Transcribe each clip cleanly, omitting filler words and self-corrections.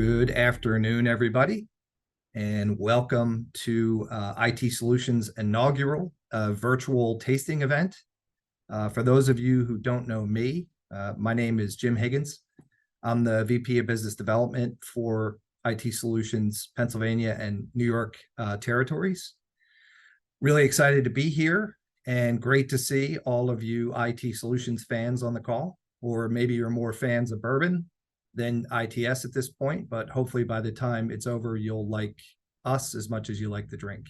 Good afternoon, everybody, and welcome to IT Solutions' inaugural virtual tasting event. For those of you who don't know me, my name is Jim Higgins. I'm the VP of Business Development for IT Solutions Pennsylvania and New York territories. Really excited to be here and great to see all of you IT Solutions fans on the call, or maybe you're more fans of Bourbon than ITS at this point, but hopefully by the time it's over, you'll like us as much as you like the drink.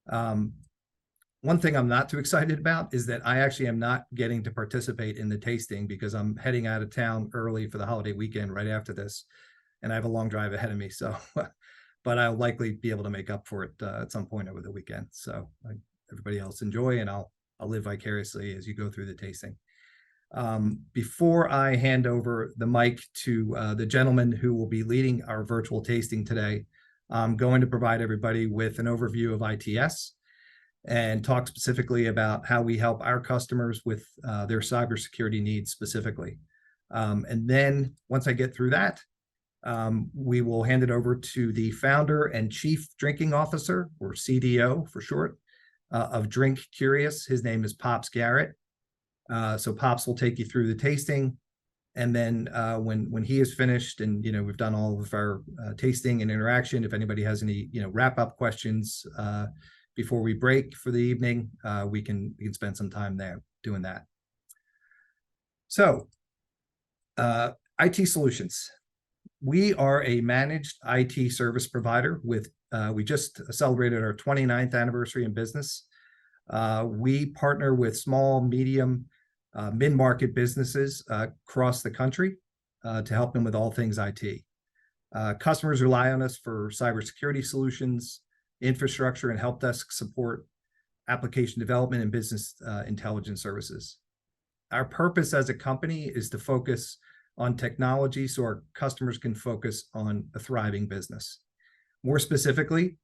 One thing I'm not too excited about is that I actually am not getting to participate in the tasting because I'm heading out of town early for the holiday weekend right after this, and I have a long drive ahead of me. So, but I'll likely be able to make up for it at some point over the weekend. So everybody else enjoy, and I'll live vicariously as you go through the tasting. Before I hand over the mic to the gentleman who will be leading our virtual tasting today, I'm going to provide everybody with an overview of ITS and talk specifically about how we help our customers with their cybersecurity needs specifically. And then once I get through that, we will hand it over to the founder and chief drinking officer, or CDO for short, of DrinkCurious. His name is Pops Garrett. So Pops will take you through the tasting, and then when he is finished, and we've done all of our tasting and interaction, if anybody has any wrap-up questions before we break for the evening, we can spend some time there doing that. So IT Solutions, we are a managed IT service provider with we just celebrated our 29th anniversary in business. We partner with small, medium, mid-market businesses across the country to help them with all things IT. Customers rely on us for cybersecurity solutions, infrastructure and help desk support, application development, and business intelligence services. Our purpose as a company is to focus on technology so our customers can focus on a thriving business. More specifically,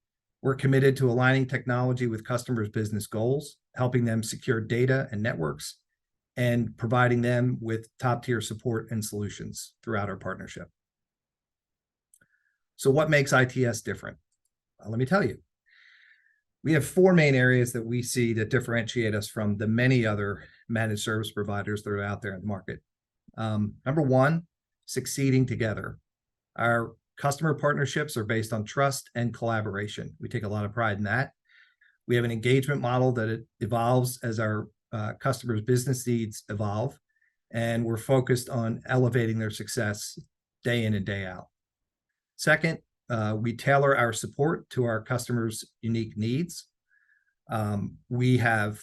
we're committed to aligning technology with customers' business goals, helping them secure data and networks, and providing them with top-tier support and solutions throughout our partnership. So what makes ITS different? Let me tell you. We have four main areas that we see that differentiate us from the many other managed service providers that are out there in the market. Number one, succeeding together. Our customer partnerships are based on trust and collaboration. We take a lot of pride in that. We have an engagement model that evolves as our customers' business needs evolve, and we're focused on elevating their success day in and day out. Second, we tailor our support to our customers' unique needs. We have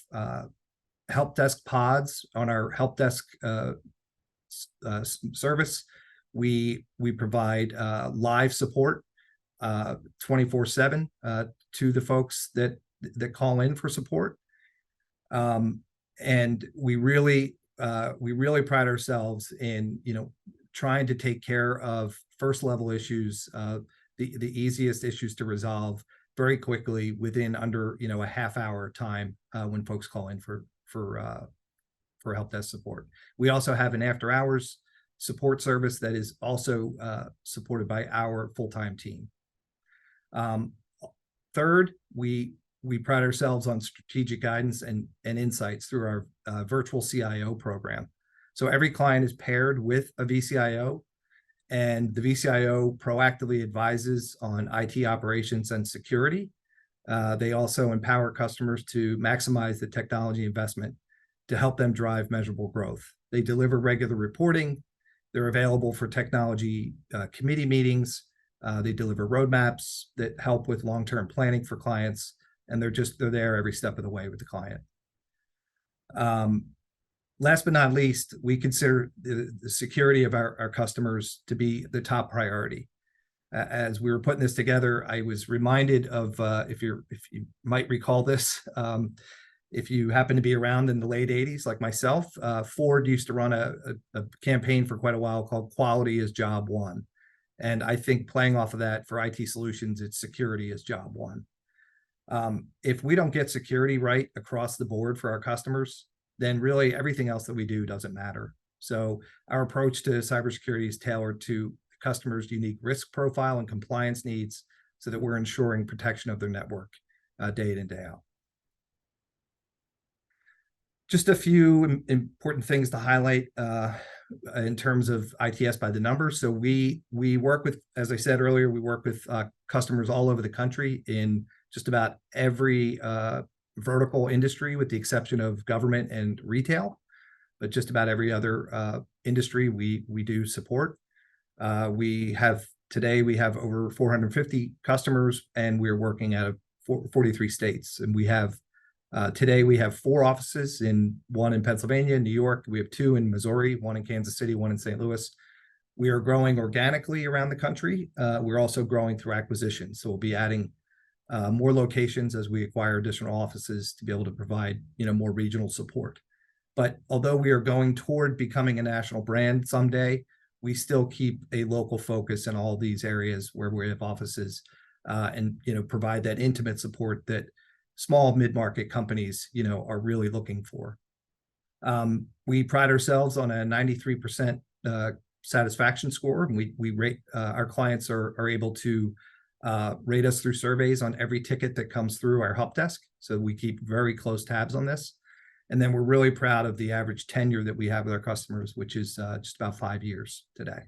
help desk pods on our help desk service. We provide live support 24/7 to the folks that call in for support. And we really pride ourselves in trying to take care of first level issues, the easiest issues to resolve very quickly within under a half hour time when folks call in for help desk support. We also have an after hours support service that is also supported by our full-time team. Third, we pride ourselves on strategic guidance and insights through our virtual CIO program. So every client is paired with a VCIO, and the VCIO proactively advises on IT operations and security. They also empower customers to maximize the technology investment to help them drive measurable growth. They deliver regular reporting. They're available for technology committee meetings. They deliver roadmaps that help with long-term planning for clients, and they're there every step of the way with the client. Last but not least, we consider the security of our customers to be the top priority. As we were putting this together, I was reminded of, if you might recall this, if you happen to be around in the late 80s, like myself, Ford used to run a campaign for quite a while called Quality is Job One. And I think playing off of that for IT Solutions, it's security is Job One. If we don't get security right across the board for our customers, then really everything else that we do doesn't matter. So our approach to cybersecurity is tailored to customers' unique risk profile and compliance needs so that we're ensuring protection of their network day in and day out. Just a few important things to highlight in terms of ITS by the numbers. So we work with, as I said earlier, we work with customers all over the country in just about every vertical industry, with the exception of government and retail. But just about every other industry we do support. Today we have over 450 customers, and we're working out of 43 states. And today we have 4 offices, one in Pennsylvania, New York. We have 2 in Missouri, 1 in Kansas City, 1 in St. Louis. We are growing organically around the country. We're also growing through acquisitions. So we'll be adding more locations as we acquire additional offices to be able to provide, more regional support. But although we are going toward becoming a national brand someday, we still keep a local focus in all these areas where we have offices, and provide that intimate support that small mid-market companies are really looking for. We pride ourselves on a 93% satisfaction score, and we rate our clients are able to rate us through surveys on every ticket that comes through our help desk. So we keep very close tabs on this. And then we're really proud of the average tenure that we have with our customers, which is just about 5 years today.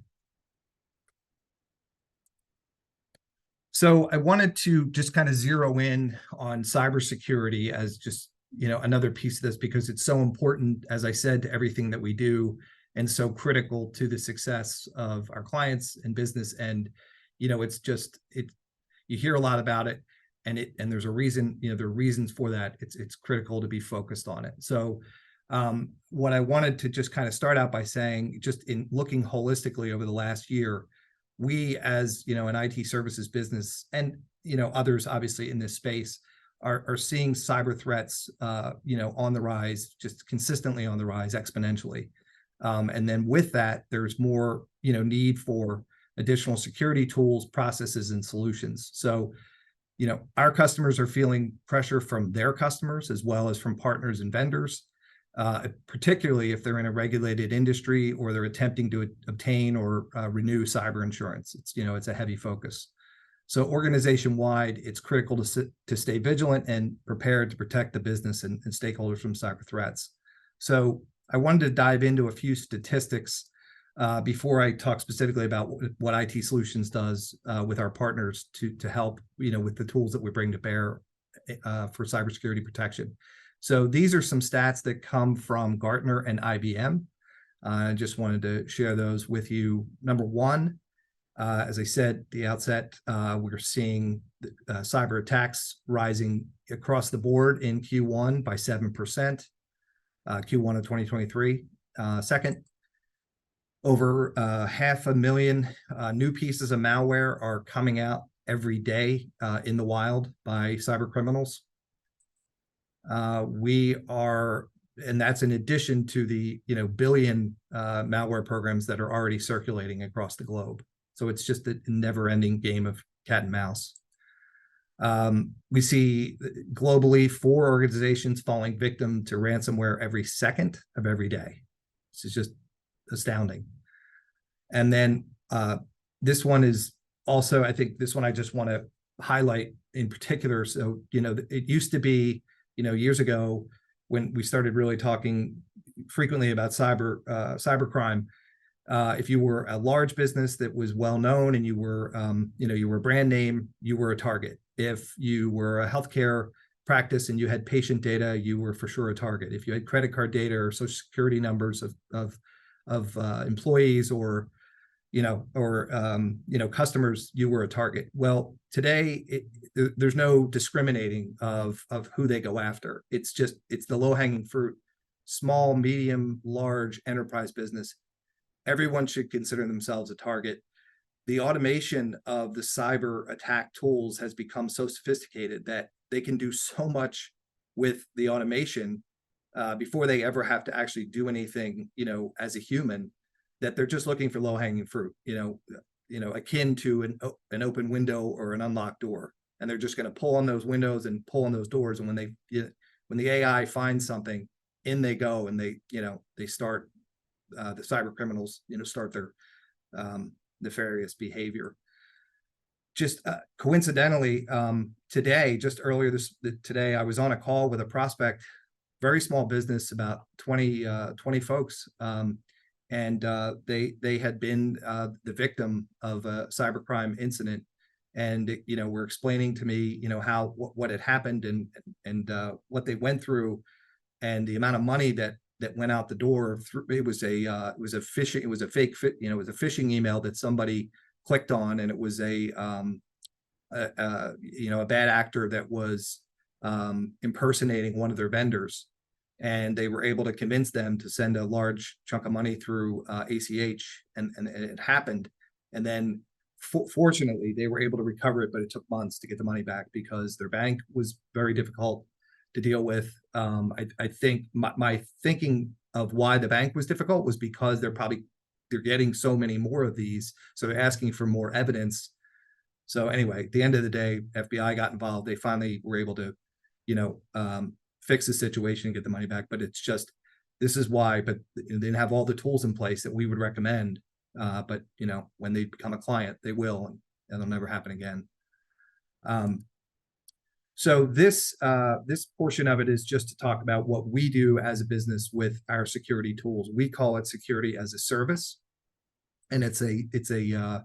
So I wanted to just kind of zero in on cybersecurity as just, another piece of this, because it's so important, as I said, to everything that we do, and so critical to the success of our clients and business. And, you hear a lot about it. And there's a reason, there are reasons for that. It's critical to be focused on it. So what I wanted to just kind of start out by saying, just in looking holistically over the last year, we as, an IT services business and, others obviously in this space are seeing cyber threats, on the rise, just consistently on the rise exponentially. And then with that, there's more, need for additional security tools, processes, and solutions. So our customers are feeling pressure from their customers as well as from partners and vendors, particularly if they're in a regulated industry or they're attempting to obtain or renew cyber insurance. It's a heavy focus. So organization-wide, it's critical to stay vigilant and prepared to protect the business and stakeholders from cyber threats. So I wanted to dive into a few statistics before I talk specifically about what IT Solutions does with our partners to help, with the tools that we bring to bear for cybersecurity protection. So these are some stats that come from Gartner and IBM. I just wanted to share those with you. Number one, as I said at the outset, we're seeing cyber attacks rising across the board in Q1 by 7%, Q1 of 2023. Second, over 500,000 new pieces of malware are coming out every day in the wild by cyber criminals. And that's in addition to the billion malware programs that are already circulating across the globe. So it's just a never-ending game of cat and mouse. We see globally 4 organizations falling victim to ransomware every second of every day. This is just astounding. And then this one is also, I think this one I just want to highlight in particular. So, it used to be, years ago when we started really talking frequently about cybercrime, if you were a large business that was well known and you were a brand name, you were a target. If you were a healthcare practice and you had patient data, you were for sure a target. If you had credit card data or social security numbers of employees or customers, you were a target. Well, today there's no discriminating of who they go after. It's the low-hanging fruit, small, medium, large enterprise business. Everyone should consider themselves a target. The automation of the cyber attack tools has become so sophisticated that they can do so much with the automation before they ever have to actually do anything, as a human, that they're just looking for low-hanging fruit, akin to an open window or an unlocked door. And they're just going to pull on those windows and pull on those doors. And when the AI finds something, in they go, and they start the cyber criminals, start their nefarious behavior. Just coincidentally, today, just earlier today, I was on a call with a prospect, very small business, about 20 folks, and they had been the victim of a cybercrime incident, and were explaining to me how what had happened and what they went through, and the amount of money that went out the door. It was a phishing email that somebody clicked on, and it was a bad actor that was impersonating one of their vendors, and they were able to convince them to send a large chunk of money through ACH, and it happened. And then fortunately they were able to recover it, but it took months to get the money back because their bank was very difficult to deal with. I think my thinking of why the bank was difficult was because they're getting so many more of these, so they're asking for more evidence. So anyway, at the end of the day, FBI got involved. They finally were able to fix the situation and get the money back. But it's just, this is why, but they didn't have all the tools in place that we would recommend. But when they become a client, they will, and it'll never happen again. So this portion of it is just to talk about what we do as a business with our security tools. We call it security as a service, and it's a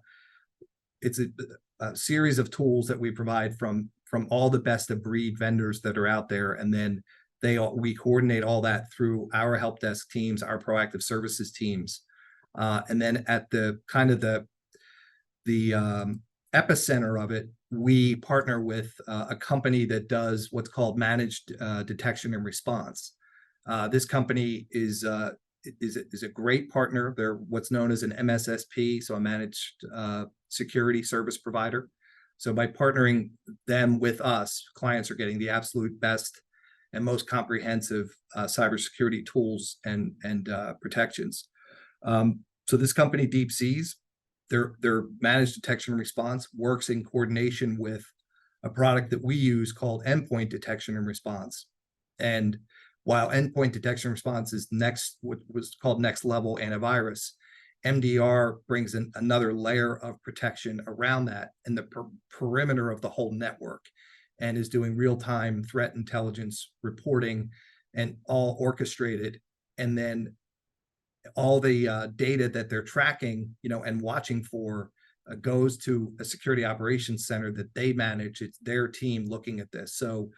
series of tools that we provide from all the best of breed vendors that are out there, and then we coordinate all that through our help desk teams, our proactive services teams, and then at the kind of the epicenter of it, we partner with a company that does what's called managed detection and response. This company is a great partner. They're what's known as an MSSP, so a managed security service provider. So by partnering them with us, clients are getting the absolute best and most comprehensive cybersecurity tools and protections. So this company, Deep Seas, their managed detection and response works in coordination with a product that we use called endpoint detection and response. And while endpoint detection and response is what was called next level antivirus, MDR brings in another layer of protection around that in the perimeter of the whole network, and is doing real-time threat intelligence reporting, and all orchestrated. And then all the data that they're tracking, and watching for goes to a security operations center that they manage. It's their team looking at this. So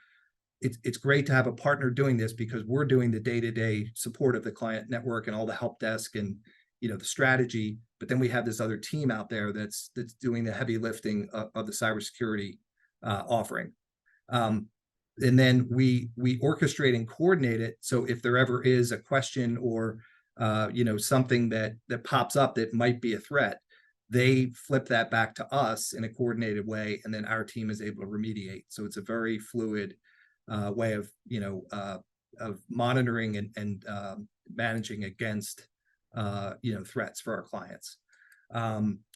it's great to have a partner doing this, because we're doing the day-to-day support of the client network and all the help desk and the strategy. But then we have this other team out there that's doing the heavy lifting of the cybersecurity offering. And then we orchestrate and coordinate it. So if there ever is a question or something that pops up that might be a threat, they flip that back to us in a coordinated way, and then our team is able to remediate. So it's a very fluid way of monitoring and managing against threats for our clients.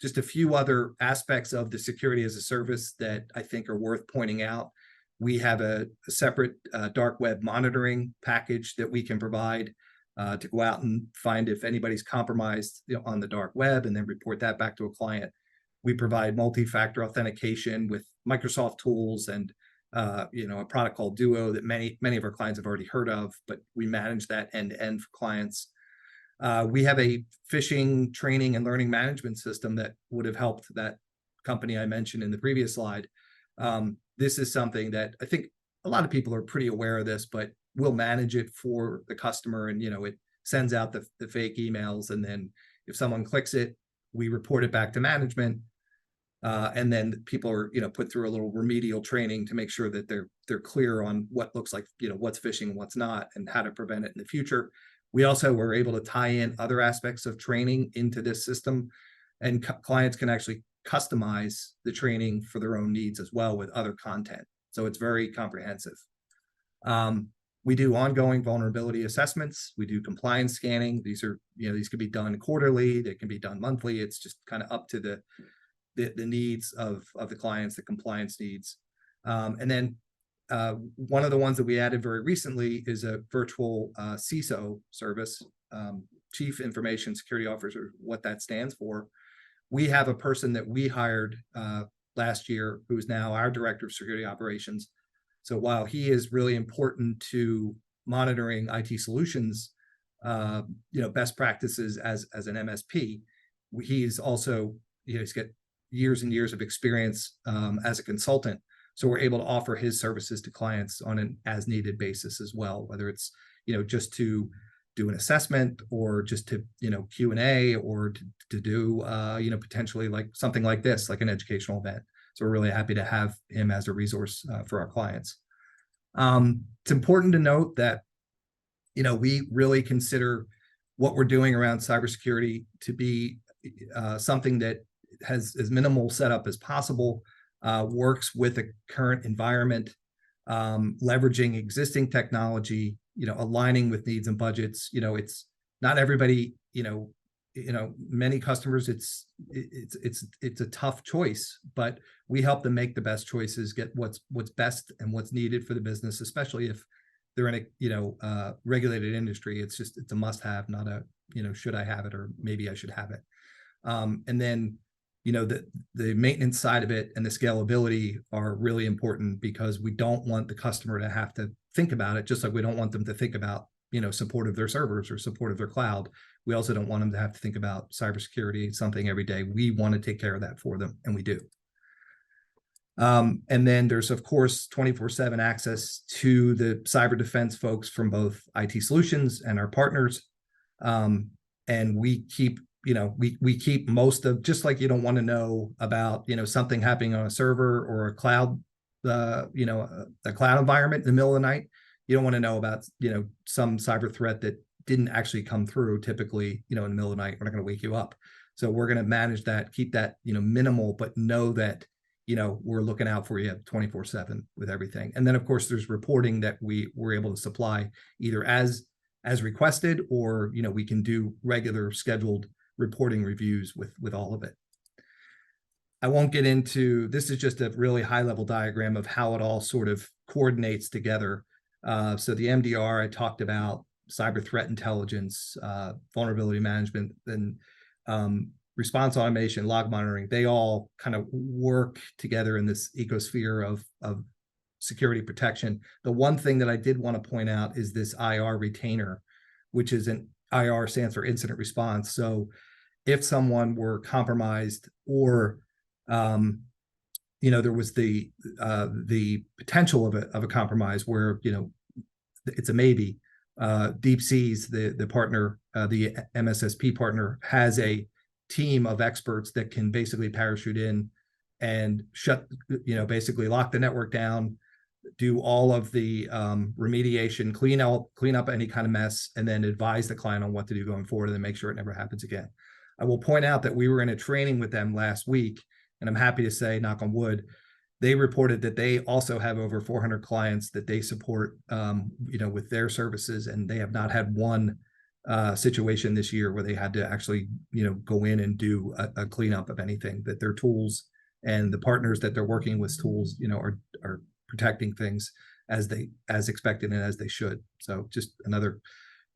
Just a few other aspects of the security as a service that I think are worth pointing out. We have a separate dark web monitoring package that we can provide to go out and find if anybody's compromised on the dark web, and then report that back to a client. We provide multi-factor authentication with Microsoft tools and a product called Duo that many of our clients have already heard of, but we manage that end to end for clients. We have a phishing training and learning management system that would have helped that company I mentioned in the previous slide. This is something that I think a lot of people are pretty aware of this, but we'll manage it for the customer, and it sends out the fake emails, and then if someone clicks it, we report it back to management, and then people are put through a little remedial training to make sure that they're clear on what looks like what's phishing and what's not, and how to prevent it in the future. We also were able to tie in other aspects of training into this system, and clients can actually customize the training for their own needs as well with other content. So it's very comprehensive. We do ongoing vulnerability assessments. We do compliance scanning. These could be done quarterly. They can be done monthly. It's just kind of up to the needs of the clients, the compliance needs. And then one of the ones that we added very recently is a virtual CISO service, Chief Information Security Officer, what that stands for. we have a person that we hired last year who's now our director of security operations. So while he is really important to monitoring IT solutions, best practices as an MSP, he's also, he's got years and years of experience as a consultant. So we're able to offer his services to clients on an as needed basis as well, whether it's, just to do an assessment or just to, Q&A, or to do, potentially like something like this, like an educational event. So we're really happy to have him as a resource for our clients. It's important to note that, we really consider what we're doing around cybersecurity to be something that has as minimal setup as possible, works with the current environment, leveraging existing technology, aligning with needs and budgets. It's not everybody, many customers, it's a tough choice, but we help them make the best choices, get what's best and what's needed for the business, especially if they're in a regulated industry. It's a must-have, not a should I have it, or maybe I should have it. And then the maintenance side of it and the scalability are really important, because we don't want the customer to have to think about it, just like we don't want them to think about support of their servers or support of their cloud. We also don't want them to have to think about cybersecurity, something every day. We want to take care of that for them, and we do. And then there's, of course, 24/7 access to the cyber defense folks from both IT Solutions and our partners. And we keep, we keep most of, just like you don't want to know about, something happening on a server or a cloud, a cloud environment in the middle of the night. You don't want to know about, some cyber threat that didn't actually come through. Typically, in the middle of the night, we're not going to wake you up. So we're going to manage that, keep that, minimal, but know that, we're looking out for you 24/7 with everything. And then, of course, there's reporting that we were able to supply either as requested, or, we can do regular scheduled reporting reviews with all of it. I won't get into, this is just a really high level diagram of how it all sort of coordinates together. So the MDR I talked about, cyber threat intelligence, vulnerability management, and response automation, log monitoring, they all kind of work together in this ecosphere of security protection. The one thing that I did want to point out is this IR retainer, which is an IR stands for incident response. So if someone were compromised, or there was the potential of a compromise where it's a maybe, Deep Seas, the partner, the MSSP partner, has a team of experts that can basically parachute in and shut, basically lock the network down, do all of the remediation, clean up any kind of mess, and then advise the client on what to do going forward, and then make sure it never happens again. I will point out that we were in a training with them last week, and I'm happy to say, knock on wood, they reported that they also have over 400 clients that they support, with their services, and they have not had one situation this year where they had to actually, go in and do a cleanup of anything. That their tools and the partners that they're working with tools, are protecting things as expected and as they should. So just another,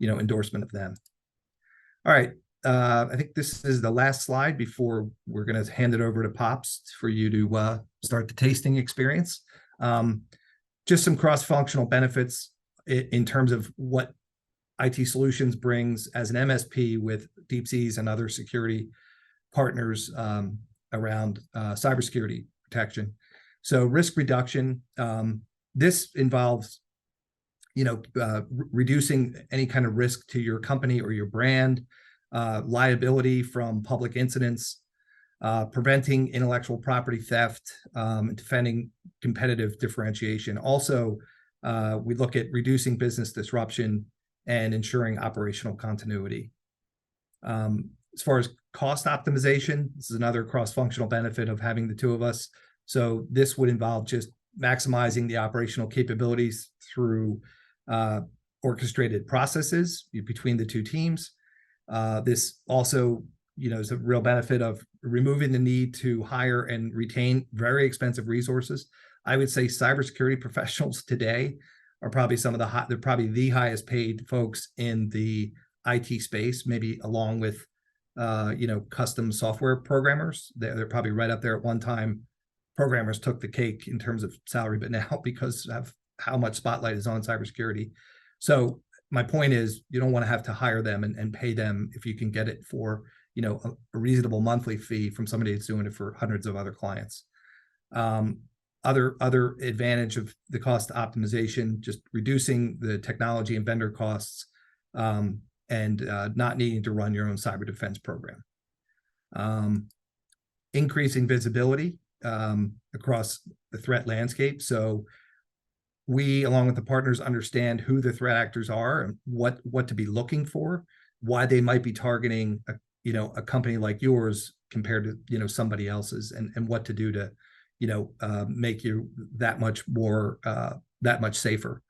endorsement of them. All right. I think this is the last slide before we're going to hand it over to Pops for you to start the tasting experience. Just some cross-functional benefits in terms of what IT Solutions brings as an MSP with Deep Seas and other security partners around cybersecurity protection. So risk reduction, this involves, reducing any kind of risk to your company or your brand, liability from public incidents, preventing intellectual property theft, defending competitive differentiation. Also, we look at reducing business disruption and ensuring operational continuity. As far as cost optimization, this is another cross-functional benefit of having the two of us. So this would involve just maximizing the operational capabilities through orchestrated processes between the two teams. This also, is a real benefit of removing the need to hire and retain very expensive resources. I would say cybersecurity professionals today are probably they're probably the highest paid folks in the IT space, maybe along with custom software programmers. They're probably right up there. At one time, programmers took the cake in terms of salary, but now because of how much spotlight is on cybersecurity. So my point is, you don't want to have to hire them and pay them if you can get it for, a reasonable monthly fee from somebody that's doing it for hundreds of other clients. Other advantage of the cost optimization, just reducing the technology and vendor costs, and not needing to run your own cyber defense program. Increasing visibility across the threat landscape. So we, along with the partners, understand who the threat actors are and what to be looking for, why they might be targeting a company like yours compared to somebody else's, and what to do to make you that much more that much safer.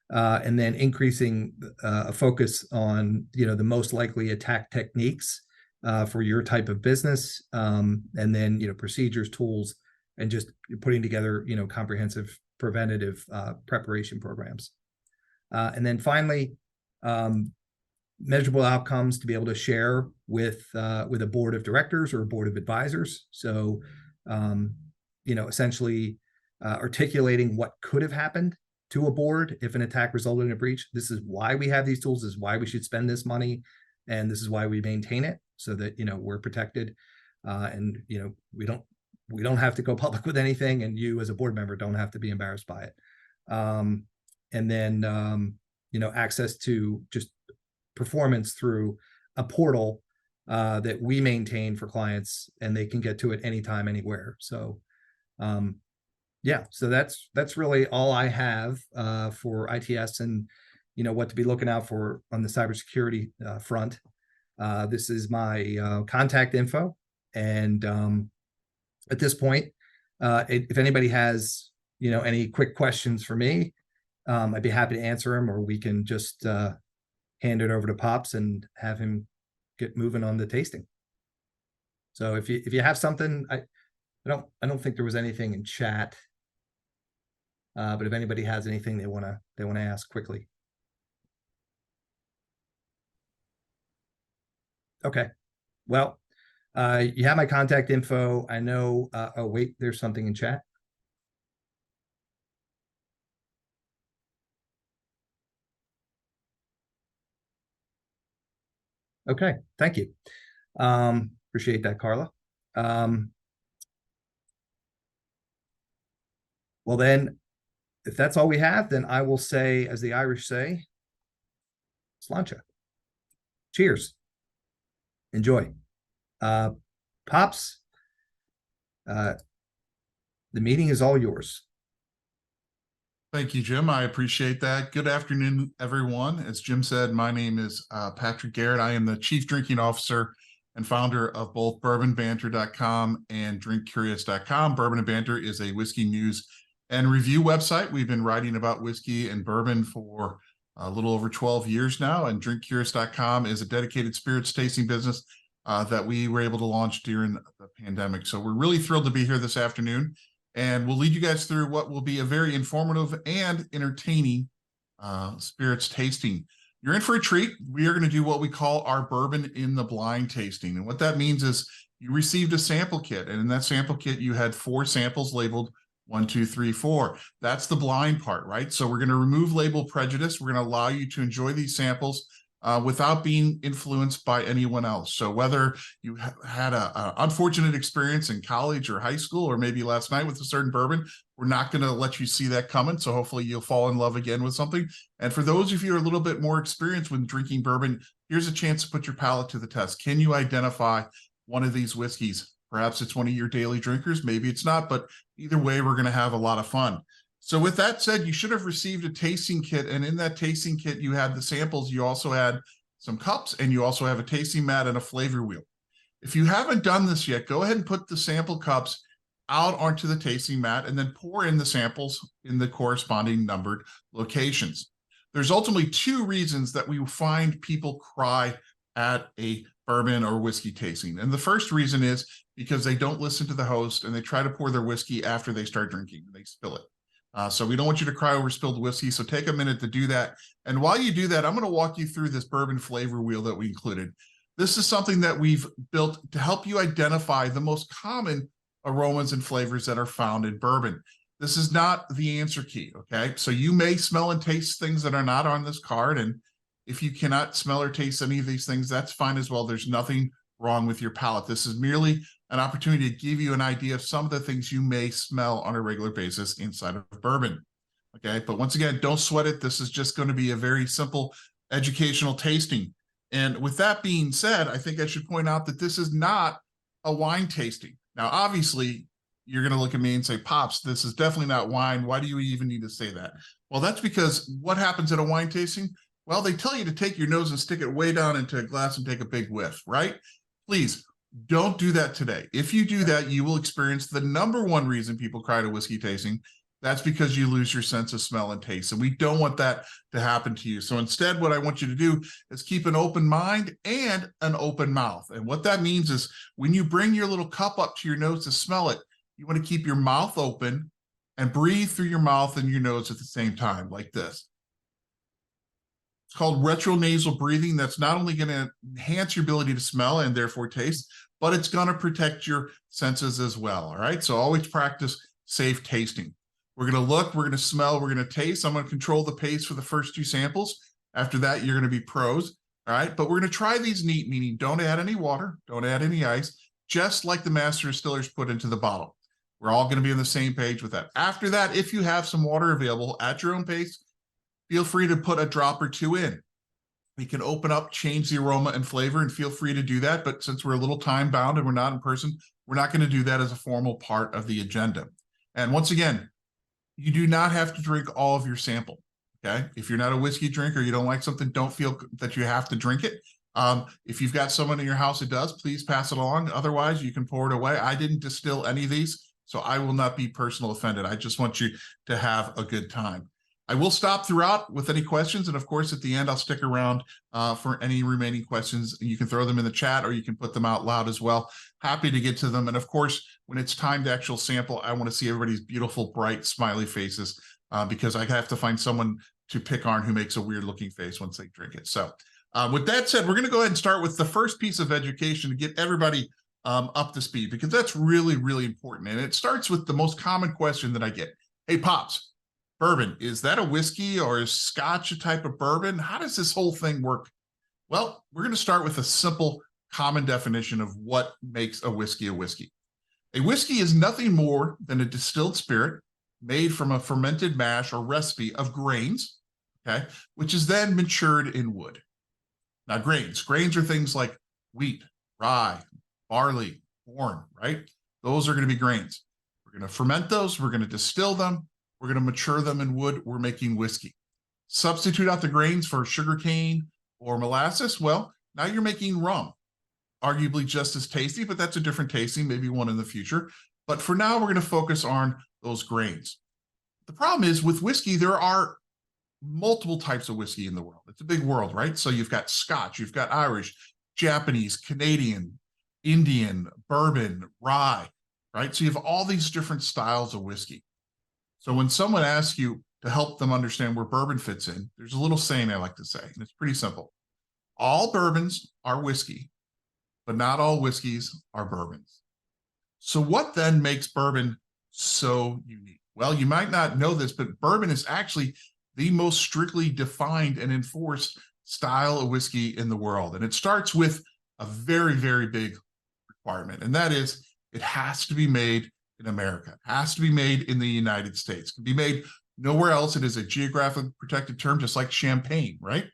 And then increasing a focus on the most likely attack techniques for your type of business, and then procedures, tools, and just putting together comprehensive preventative preparation programs. And then finally, measurable outcomes to be able to share with a board of directors or a board of advisors. So essentially articulating what could have happened to a board if an attack resulted in a breach. This is why we have these tools. This is why we should spend this money, and this is why we maintain it, so that we're protected, and we don't have to go public with anything, and you as a board member don't have to be embarrassed by it. And then access to just performance through a portal that we maintain for clients, and they can get to it anytime, anywhere. So yeah, so that's really all I have for ITS, and what to be looking out for on the cybersecurity front. This is my contact info, and at this point, if anybody has any quick questions for me, I'd be happy to answer them, or we can just hand it over to Pops and have him get moving on the tasting. So if you have something, I don't think there was anything in chat, but if anybody has anything they want to ask quickly. Okay, well, you have my contact info. I know. Oh wait, there's something in chat. Okay, thank you. Appreciate that, Carla. Well then, if that's all we have, then I will say, as the Irish say, sláinte. Cheers. Enjoy. Pops, the meeting is all yours. Thank you, Jim. I appreciate that. Good afternoon, everyone. As Jim said, my name is Patrick Garrett. I am the Chief Drinking Officer and founder of both bourbonbanter.com and DrinkCurious.com. Bourbon and Banter is a whiskey news and review website. We've been writing about whiskey and bourbon for a little over 12 years now, and DrinkCurious.com is a dedicated spirits tasting business that we were able to launch during the pandemic. So we're really thrilled to be here this afternoon, and we'll lead you guys through what will be a very informative and entertaining spirits tasting. You're in for a treat. We are going to do what we call our bourbon in the blind tasting. And what that means is you received a sample kit, and in that sample kit, you had 4 samples labeled 1, 2, 3, 4. That's the blind part, right? So we're going to remove label prejudice. We're going to allow you to enjoy these samples without being influenced by anyone else. So whether you had an unfortunate experience in college or high school, or maybe last night with a certain bourbon, we're not going to let you see that coming. So hopefully you'll fall in love again with something. And for those of you who are a little bit more experienced with drinking bourbon, here's a chance to put your palate to the test. Can you identify one of these whiskeys? Perhaps it's one of your daily drinkers, maybe it's not, but either way, we're going to have a lot of fun. So with that said, you should have received a tasting kit, and in that tasting kit, you had the samples. You also had some cups, and you also have a tasting mat and a flavor wheel. If you haven't done this yet, go ahead and put the sample cups out onto the tasting mat, and then pour in the samples in the corresponding numbered locations. There's ultimately 2 reasons that we find people cry at a bourbon or whiskey tasting. And the first reason is because they don't listen to the host, and they try to pour their whiskey after they start drinking, and they spill it. So we don't want you to cry over spilled whiskey, so take a minute to do that. And while you do that, I'm going to walk you through this bourbon flavor wheel that we included. This is something that we've built to help you identify the most common aromas and flavors that are found in bourbon. This is not the answer key, okay? So you may smell and taste things that are not on this card, and if you cannot smell or taste any of these things, that's fine as well. There's nothing wrong with your palate. This is merely an opportunity to give you an idea of some of the things you may smell on a regular basis inside of bourbon, okay? But once again, don't sweat it. This is just going to be a very simple educational tasting. And with that being said, I think I should point out that this is not a wine tasting. Now, obviously, you're going to look at me and say, Pops, this is definitely not wine. Why do you even need to say that? Well, that's because what happens at a wine tasting? Well, they tell you to take your nose and stick it way down into a glass and take a big whiff, right? Please don't do that today. If you do that, you will experience the #1 reason people cry at a whiskey tasting. That's because you lose your sense of smell and taste. And we don't want that to happen to you. So instead, what I want you to do is keep an open mind and an open mouth. And what that means is when you bring your little cup up to your nose to smell it, you want to keep your mouth open and breathe through your mouth and your nose at the same time, like this. It's called retronasal breathing. That's not only going to enhance your ability to smell and therefore taste, but it's going to protect your senses as well. All right. So always practice safe tasting. We're going to look, we're going to smell, we're going to taste. I'm going to control the pace for the first 2 samples. After that, you're going to be pros. All right. But we're going to try these neat, meaning don't add any water, don't add any ice, just like the master distillers put into the bottle. We're all going to be on the same page with that. After that, if you have some water available at your own pace, feel free to put a drop or 2 in. We can open up, change the aroma and flavor, and feel free to do that. But since we're a little time bound and we're not in person, we're not going to do that as a formal part of the agenda. And once again, you do not have to drink all of your sample, okay? If you're not a whiskey drinker, you don't like something, don't feel that you have to drink it. If you've got someone in your house who does, please pass it along. Otherwise, you can pour it away. I didn't distill any of these, so I will not be personally offended. I just want you to have a good time. I will stop throughout with any questions. And of course, at the end, I'll stick around for any remaining questions. You can throw them in the chat or you can put them out loud as well. Happy to get to them. And of course, when it's time to actual sample, I want to see everybody's beautiful, bright, smiley faces because I have to find someone to pick on who makes a weird looking face once they drink it. So with that said, we're going to go ahead and start with the first piece of education to get everybody up to speed, because that's really, really important. And it starts with the most common question that I get. Hey, Pops, bourbon, is that a whiskey or is Scotch a type of bourbon? How does this whole thing work? Well, we're going to start with a simple common definition of what makes a whiskey a whiskey. A whiskey is nothing more than a distilled spirit made from a fermented mash or recipe of grains, okay, which is then matured in wood. Now, grains are things like wheat, rye, barley, corn, right? Those are going to be grains. We're going to ferment those. We're going to distill them. We're going to mature them in wood. We're making whiskey. Substitute out the grains for sugarcane or molasses. Well, now you're making rum. Arguably just as tasty, but that's a different tasting, maybe one in the future. But for now, we're going to focus on those grains. The problem is with whiskey, there are multiple types of whiskey in the world. It's a big world, right? So you've got Scotch, you've got Irish, Japanese, Canadian, Indian, bourbon, rye, right? So you have all these different styles of whiskey. So when someone asks you to help them understand where bourbon fits in, there's a little saying I like to say, and it's pretty simple. All bourbons are whiskey, but not all whiskeys are bourbons. So what then makes bourbon so unique? Well, you might not know this, but bourbon is actually the most strictly defined and enforced style of whiskey in the world. And it starts with a very, very big requirement, and that is it has to be made in America. It has to be made in the United States. It can be made nowhere else. It is a geographically protected term, just like champagne, right?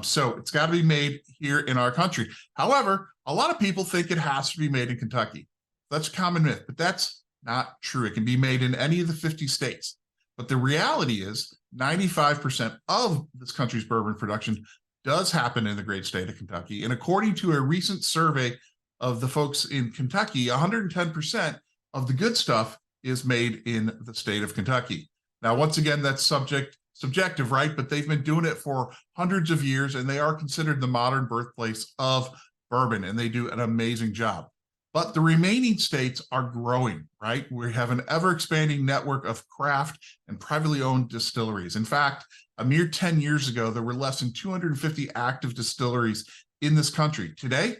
So it's got to be made here in our country. However, a lot of people think it has to be made in Kentucky. That's a common myth, but that's not true. It can be made in any of the 50 states. But the reality is 95% of this country's bourbon production does happen in the great state of Kentucky. And according to a recent survey of the folks in Kentucky, 110% of the good stuff is made in the state of Kentucky. Now, once again, that's subjective, right? But they've been doing it for hundreds of years, and they are considered the modern birthplace of bourbon, and they do an amazing job. But the remaining states are growing, right? We have an ever-expanding network of craft and privately owned distilleries. In fact, a mere 10 years ago, there were less than 250 active distilleries in this country. Today,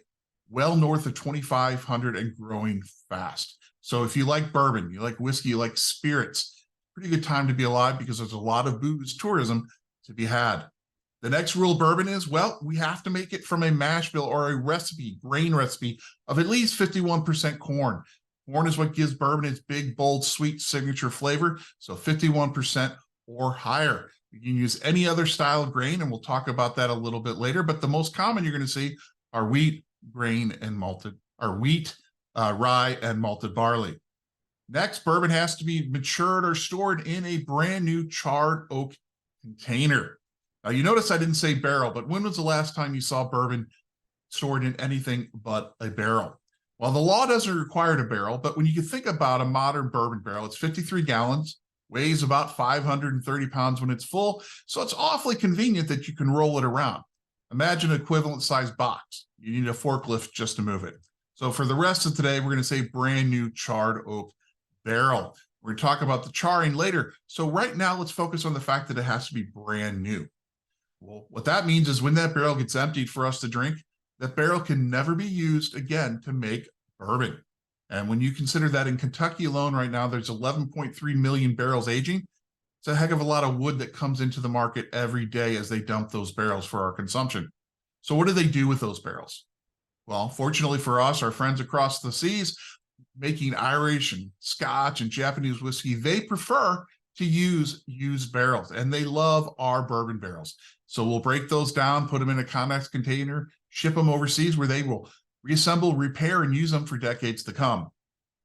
well north of 2,500 and growing fast. So if you like bourbon, you like whiskey, you like spirits, pretty good time to be alive because there's a lot of booze tourism to be had. The next rule of bourbon is, well, we have to make it from a mash bill or a recipe, grain recipe of at least 51% corn. Corn is what gives bourbon its big, bold, sweet signature flavor. So 51% or higher. You can use any other style of grain, and we'll talk about that a little bit later. But the most common you're going to see are wheat, grain, and malted, or wheat, rye, and malted barley. Next, bourbon has to be matured or stored in a brand new charred oak container. Now, you notice I didn't say barrel, but when was the last time you saw bourbon stored in anything but a barrel? Well, the law doesn't require a barrel, but when you think about a modern bourbon barrel, it's 53 gallons, weighs about 530 pounds when it's full, so it's awfully convenient that you can roll it around. Imagine an equivalent size box. You need a forklift just to move it. So for the rest of today, we're going to say brand new charred oak barrel. We're going to talk about the charring later. So right now, let's focus on the fact that it has to be brand new. Well, what that means is when that barrel gets emptied for us to drink, that barrel can never be used again to make bourbon. And when you consider that in Kentucky alone right now, there's 11.3 million barrels aging. It's a heck of a lot of wood that comes into the market every day as they dump those barrels for our consumption. So what do they do with those barrels? Well, fortunately for us, our friends across the seas, making Irish and Scotch and Japanese whiskey, they prefer to use used barrels, and they love our bourbon barrels. So we'll break those down, put them in a Connex container, ship them overseas where they will reassemble, repair, and use them for decades to come.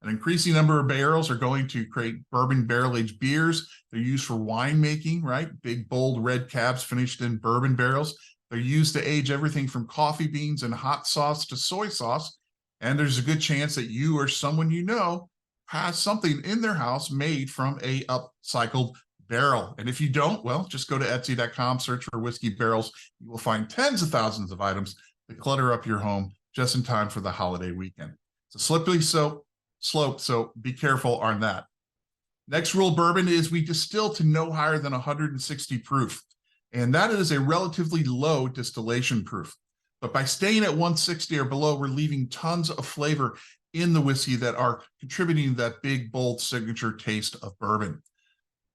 An increasing number of barrels are going to create bourbon barrel-aged beers. They're used for winemaking, right? Big, bold red cabs finished in bourbon barrels. They're used to age everything from coffee beans and hot sauce to soy sauce. And there's a good chance that you or someone you know has something in their house made from a upcycled barrel. And if you don't, well, just go to Etsy.com, search for whiskey barrels. You will find tens of thousands of items that clutter up your home just in time for the holiday weekend. It's a slippery slope, so be careful on that. Next rule of bourbon is we distill to no higher than 160 proof. And that is a relatively low distillation proof. But by staying at 160 or below, we're leaving tons of flavor in the whiskey that are contributing to that big, bold signature taste of bourbon.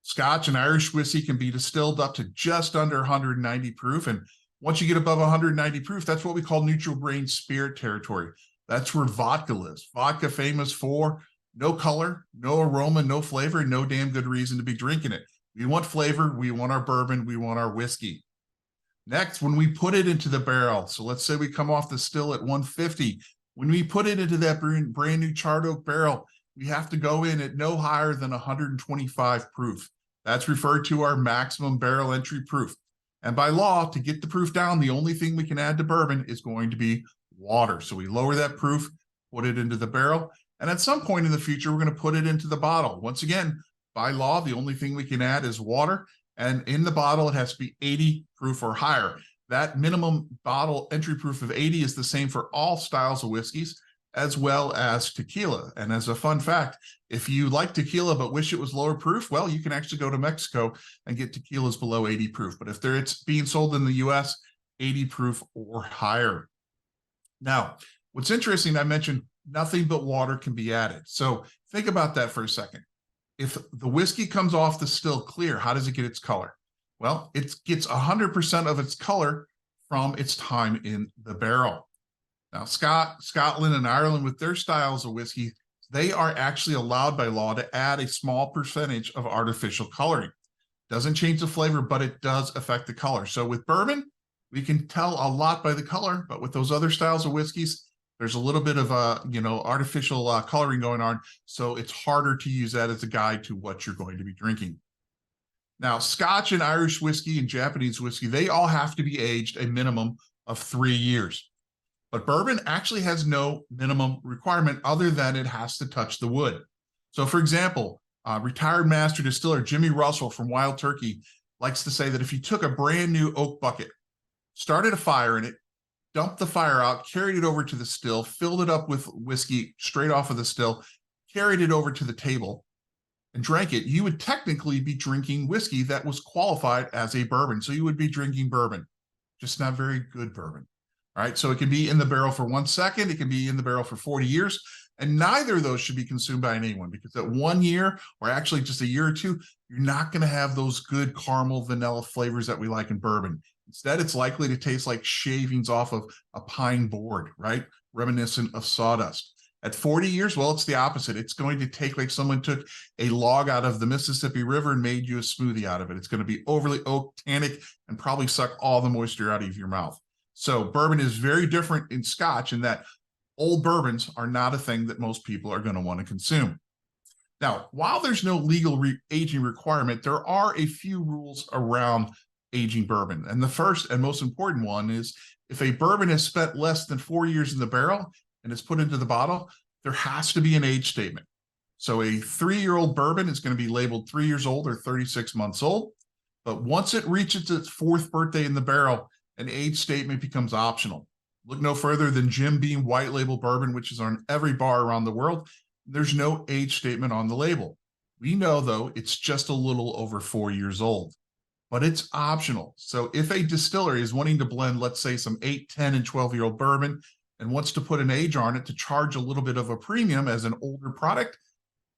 Scotch and Irish whiskey can be distilled up to just under 190 proof. And once you get above 190 proof, that's what we call neutral grain spirit territory. That's where vodka lives. Vodka famous for no color, no aroma, no flavor, and no damn good reason to be drinking it. We want flavor. We want our bourbon. We want our whiskey. Next, when we put it into the barrel, so let's say we come off the still at 150. When we put it into that brand new charred oak barrel, we have to go in at no higher than 125 proof. That's referred to our maximum barrel entry proof. And by law, to get the proof down, the only thing we can add to bourbon is going to be water. So we lower that proof, put it into the barrel, and at some point in the future, we're going to put it into the bottle. Once again, by law, the only thing we can add is water, and in the bottle, it has to be 80 proof or higher. That minimum bottle entry proof of 80 is the same for all styles of whiskeys, as well as tequila. And as a fun fact, if you like tequila but wish it was lower proof, well, you can actually go to Mexico and get tequilas below 80 proof. But if it's being sold in the US, 80 proof or higher. Now, what's interesting, I mentioned nothing but water can be added. So think about that for a second. If the whiskey comes off the still clear, how does it get its color? Well, it gets 100% of its color from its time in the barrel. Now, Scotland and Ireland, with their styles of whiskey, they are actually allowed by law to add a small percentage of artificial coloring. Doesn't change the flavor, but it does affect the color. So with bourbon, we can tell a lot by the color, but with those other styles of whiskeys, there's a little bit of artificial coloring going on. So it's harder to use that as a guide to what you're going to be drinking. Now, Scotch and Irish whiskey and Japanese whiskey, they all have to be aged a minimum of 3 years. But bourbon actually has no minimum requirement other than it has to touch the wood. So for example, retired master distiller Jimmy Russell from Wild Turkey likes to say that if you took a brand new oak bucket, started a fire in it, dumped the fire out, carried it over to the still, filled it up with whiskey straight off of the still, carried it over to the table, and drank it, you would technically be drinking whiskey that was qualified as a bourbon. So you would be drinking bourbon, just not very good bourbon. All right, so it can be in the barrel for 1 second, it can be in the barrel for 40 years, and neither of those should be consumed by anyone, because at 1 year, or actually just a year or two, you're not going to have those good caramel vanilla flavors that we like in bourbon. Instead, it's likely to taste like shavings off of a pine board, right? Reminiscent of sawdust. At 40 years, well, it's the opposite. It's going to take like someone took a log out of the Mississippi River and made you a smoothie out of it. It's going to be overly oak, tannic, and probably suck all the moisture out of your mouth. So bourbon is very different in Scotch in that old bourbons are not a thing that most people are going to want to consume. Now, while there's no legal aging requirement, there are a few rules around aging bourbon. And the first and most important one is if a bourbon has spent less than 4 years in the barrel and is put into the bottle, there has to be an age statement. So a 3-year-old bourbon is going to be labeled 3 years old or 36 months old. But once it reaches its 4th birthday in the barrel, an age statement becomes optional. Look no further than Jim Beam white label bourbon, which is on every bar around the world. There's no age statement on the label. We know, though, it's just a little over 4 years old, but it's optional. So if a distillery is wanting to blend, let's say, some 8, 10, and 12-year-old bourbon and wants to put an age on it to charge a little bit of a premium as an older product,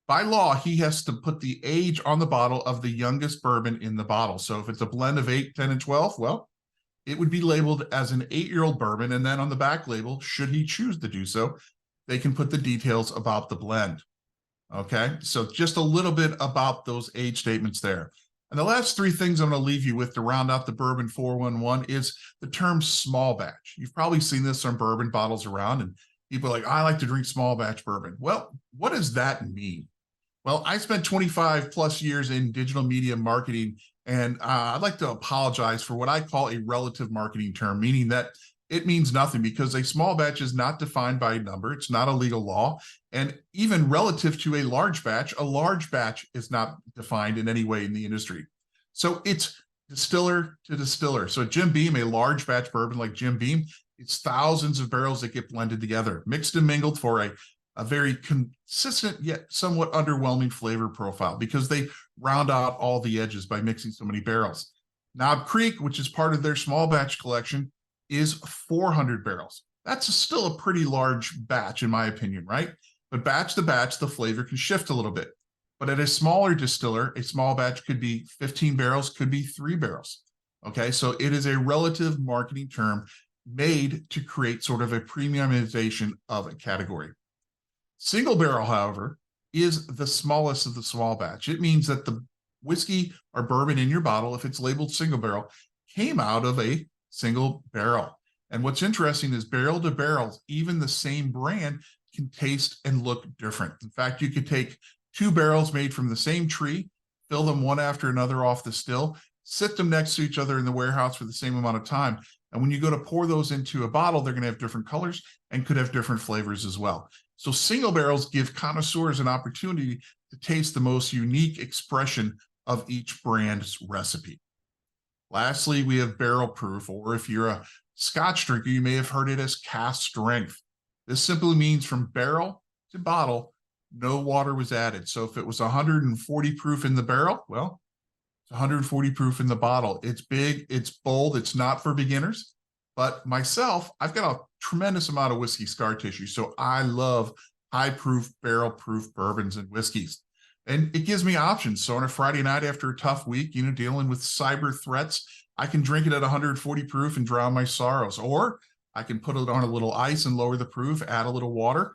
by law, he has to put the age on the bottle of the youngest bourbon in the bottle. So if it's a blend of 8, 10, and 12, well, it would be labeled as an 8-year-old bourbon, and then on the back label, should he choose to do so, they can put the details about the blend. Okay, so just a little bit about those age statements there. And the last 3 things I'm going to leave you with to round out the Bourbon 411 is the term small batch. You've probably seen this on bourbon bottles around, and people are like, I like to drink small batch bourbon. Well, what does that mean? Well, I spent 25 plus years in digital media marketing, and I'd like to apologize for what I call a relative marketing term, meaning that it means nothing because a small batch is not defined by a number. It's not a legal law. And even relative to a large batch is not defined in any way in the industry. So it's distiller to distiller. So Jim Beam, a large batch bourbon like Jim Beam, it's thousands of barrels that get blended together, mixed and mingled for a very consistent yet somewhat underwhelming flavor profile because they round out all the edges by mixing so many barrels. Knob Creek, which is part of their small batch collection, is 400 barrels. That's still a pretty large batch, in my opinion, right? But batch to batch, the flavor can shift a little bit. But at a smaller distiller, a small batch could be 15 barrels, could be 3 barrels. Okay, so it is a relative marketing term made to create sort of a premiumization of a category. Single barrel, however, is the smallest of the small batch. It means that the whiskey or bourbon in your bottle, if it's labeled single barrel, came out of a single barrel. And what's interesting is barrel to barrel, even the same brand can taste and look different. In fact, you could take 2 barrels made from the same tree, fill them one after another off the still, sit them next to each other in the warehouse for the same amount of time. And when you go to pour those into a bottle, they're going to have different colors and could have different flavors as well. So single barrels give connoisseurs an opportunity to taste the most unique expression of each brand's recipe. Lastly, we have barrel proof, or if you're a Scotch drinker, you may have heard it as cask strength. This simply means from barrel to bottle, no water was added. So if it was 140 proof in the barrel, well, it's 140 proof in the bottle. It's big, it's bold, it's not for beginners. But myself, I've got a tremendous amount of whiskey scar tissue. So I love high proof, barrel proof bourbons and whiskeys. And it gives me options. So on a Friday night after a tough week, dealing with cyber threats, I can drink it at 140 proof and drown my sorrows. Or I can put it on a little ice and lower the proof, add a little water.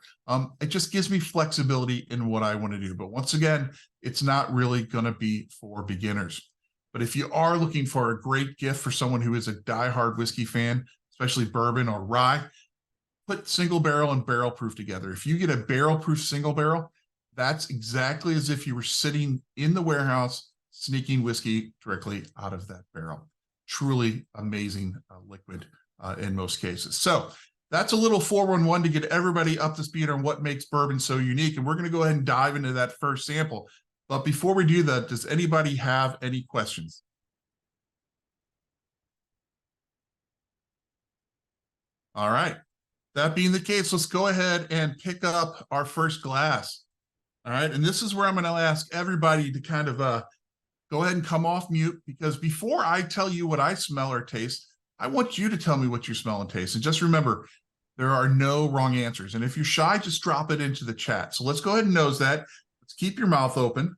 It just gives me flexibility in what I want to do. But once again, it's not really going to be for beginners. But if you are looking for a great gift for someone who is a diehard whiskey fan, especially bourbon or rye, put single barrel and barrel proof together. If you get a barrel proof single barrel, that's exactly as if you were sitting in the warehouse sneaking whiskey directly out of that barrel. Truly amazing liquid in most cases. So that's a little 411 to get everybody up to speed on what makes bourbon so unique. And we're going to go ahead and dive into that first sample. But before we do that, does anybody have any questions? All right. That being the case, let's go ahead and pick up our first glass. All right. And this is where I'm going to ask everybody to kind of go ahead and come off mute, because before I tell you what I smell or taste, I want you to tell me what you smell and taste. And just remember, there are no wrong answers. And if you're shy, just drop it into the chat. So let's go ahead and nose that. Let's keep your mouth open.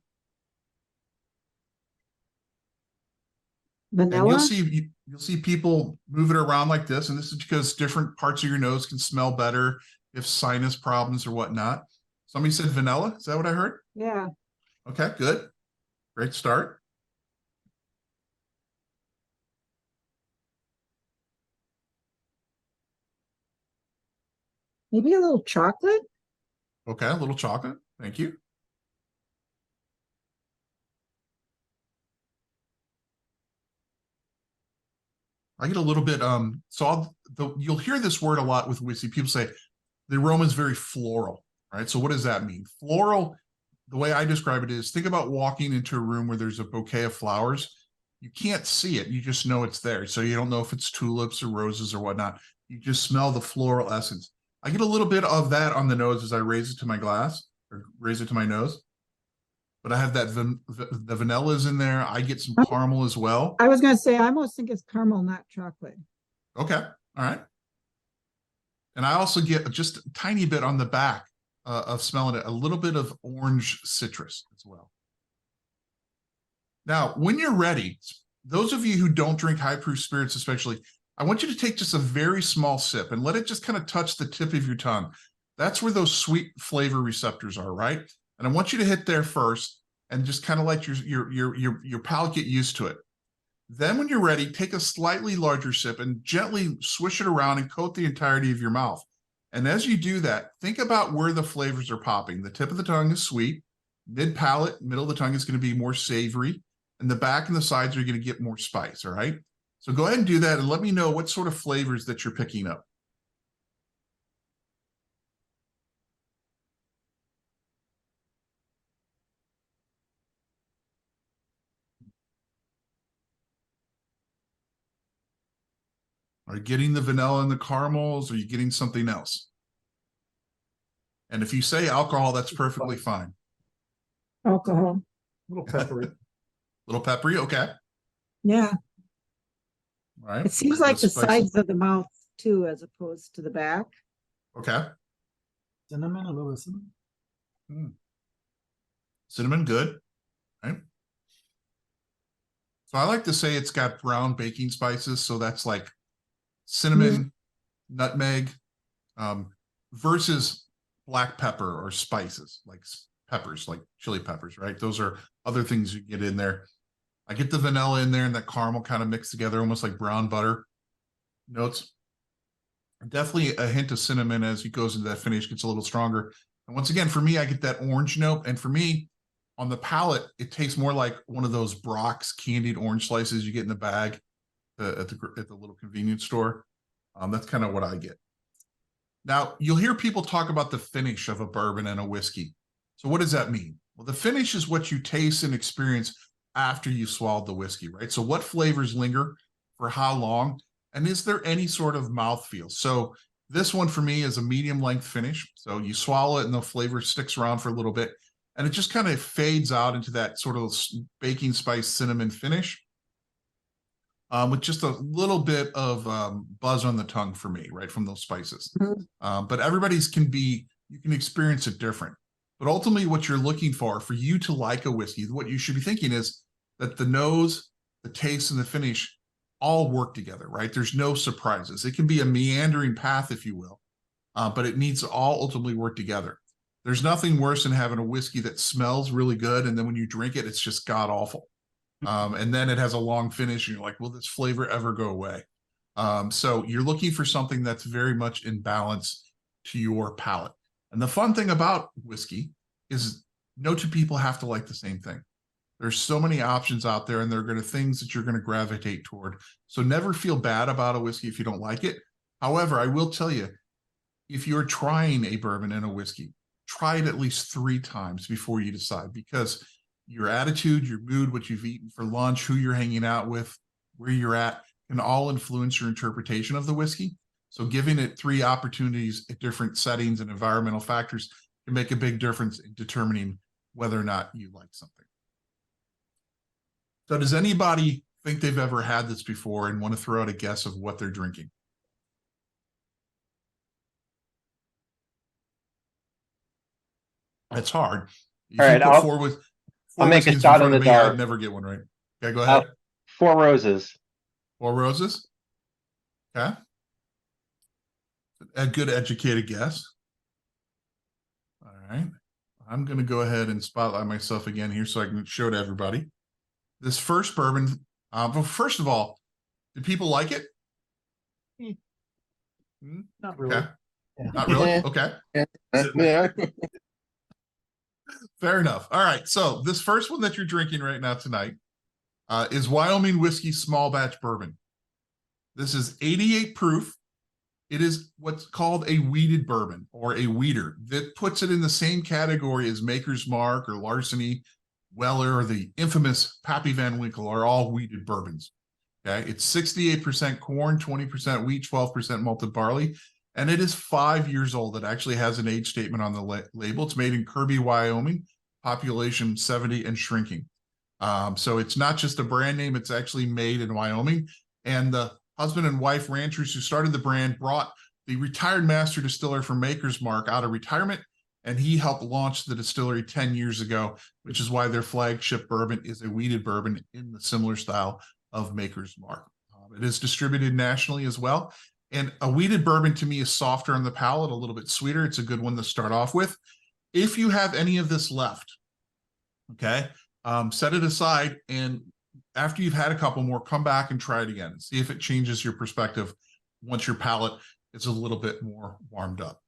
Vanilla? And you'll see people move it around like this. And this is because different parts of your nose can smell better if sinus problems or whatnot. Somebody said vanilla. Is that what I heard? Yeah. Okay, good. Great start. Maybe a little chocolate? Okay, a little chocolate. Thank you. I get a little bit, you'll hear this word a lot with whiskey. People say the aroma is very floral, right? So what does that mean? Floral, the way I describe it is, think about walking into a room where there's a bouquet of flowers. You can't see it, you just know it's there. So you don't know if it's tulips or roses or whatnot. You just smell the floral essence. I get a little bit of that on the nose as I raise it to my glass, or raise it to my nose. But I have that, the vanillas in there. I get some caramel as well. I was going to say, I almost think it's caramel, not chocolate. Okay, all right. And I also get just a tiny bit on the back of smelling it, a little bit of orange citrus as well. Now, when you're ready, those of you who don't drink high proof spirits especially, I want you to take just a very small sip and let it just kind of touch the tip of your tongue. That's where those sweet flavor receptors are, right? And I want you to hit there first and just kind of let your palate get used to it. Then when you're ready, take a slightly larger sip and gently swish it around and coat the entirety of your mouth. And as you do that, think about where the flavors are popping. The tip of the tongue is sweet, mid-palate, middle of the tongue is going to be more savory, and the back and the sides are going to get more spice, all right? So go ahead and do that and let me know what sort of flavors that you're picking up. Are you getting the vanilla and the caramels? Or are you getting something else? And if you say alcohol, that's perfectly fine. Alcohol. A little peppery. Little peppery, okay. Yeah. All right. It seems like the sides of the mouth too, as opposed to the back. Okay. Cinnamon, a little cinnamon. Cinnamon, good. Right. So I like to say it's got brown baking spices. So that's like cinnamon, nutmeg, versus black pepper or spices like peppers, like chili peppers, right? Those are other things you get in there. I get the vanilla in there and that caramel kind of mixed together, almost like brown butter notes. Definitely a hint of cinnamon as it goes into that finish, gets a little stronger. And once again, for me, I get that orange note. And for me, on the palate, it tastes more like one of those Brock's candied orange slices you get in the bag at the little convenience store. That's kind of what I get. Now, you'll hear people talk about the finish of a bourbon and a whiskey. So what does that mean? Well, the finish is what you taste and experience after you swallowed the whiskey, right? So what flavors linger for how long? And is there any sort of mouthfeel? So this one for me is a medium length finish. So you swallow it and the flavor sticks around for a little bit and it just kind of fades out into that sort of baking spice cinnamon finish. With just a little bit of buzz on the tongue for me, right, from those spices. But everybody's you can experience it different. But ultimately what you're looking for you to like a whiskey, what you should be thinking is that the nose, the taste, and the finish all work together, right? There's no surprises. It can be a meandering path, if you will, but it needs to all ultimately work together. There's nothing worse than having a whiskey that smells really good, and then when you drink it, it's just god-awful. And then it has a long finish, and you're like, will this flavor ever go away? So you're looking for something that's very much in balance to your palate. And the fun thing about whiskey is no two people have to like the same thing. There's so many options out there, and there are going to things that you're going to gravitate toward. So never feel bad about a whiskey if you don't like it. However, I will tell you, if you're trying a bourbon and a whiskey, try it at least 3 times before you decide, because your attitude, your mood, what you've eaten for lunch, who you're hanging out with, where you're at, can all influence your interpretation of the whiskey. So giving it 3 opportunities at different settings and environmental factors can make a big difference in determining whether or not you like something. So does anybody think they've ever had this before and want to throw out a guess of what they're drinking? It's hard. If All you right, put I'll make a whiskeys shot front in the of me, I'd dark. never get one right. Okay, go ahead. Four Roses. Four Roses. Okay. A good educated guess. All right. I'm going to go ahead and spotlight myself again here so I can show to everybody. This first bourbon, well, first of all, do people like it? Not really. Okay. Not really? Yeah. Okay. Yeah. Fair enough. All right. So this first one that you're drinking right now tonight is Wyoming Whiskey Small Batch Bourbon. This is 88 proof. It is what's called a wheated bourbon or a wheater. That puts it in the same category as Maker's Mark or Larceny, Weller, or the infamous Pappy Van Winkle are all wheated bourbons. Okay. It's 68% corn, 20% wheat, 12% malted barley. And it is 5 years old. It actually has an age statement on the label. It's made in Kirby, Wyoming, population 70 and shrinking. So it's not just a brand name, it's actually made in Wyoming. And the husband and wife ranchers who started the brand brought the retired master distiller from Maker's Mark out of retirement, and he helped launch the distillery 10 years ago, which is why their flagship bourbon is a wheated bourbon in the similar style of Maker's Mark. It is distributed nationally as well. And a wheated bourbon to me is softer on the palate, a little bit sweeter. It's a good one to start off with. If you have any of this left, okay, set it aside, and after you've had a couple more, come back and try it again and see if it changes your perspective once your palate is a little bit more warmed up.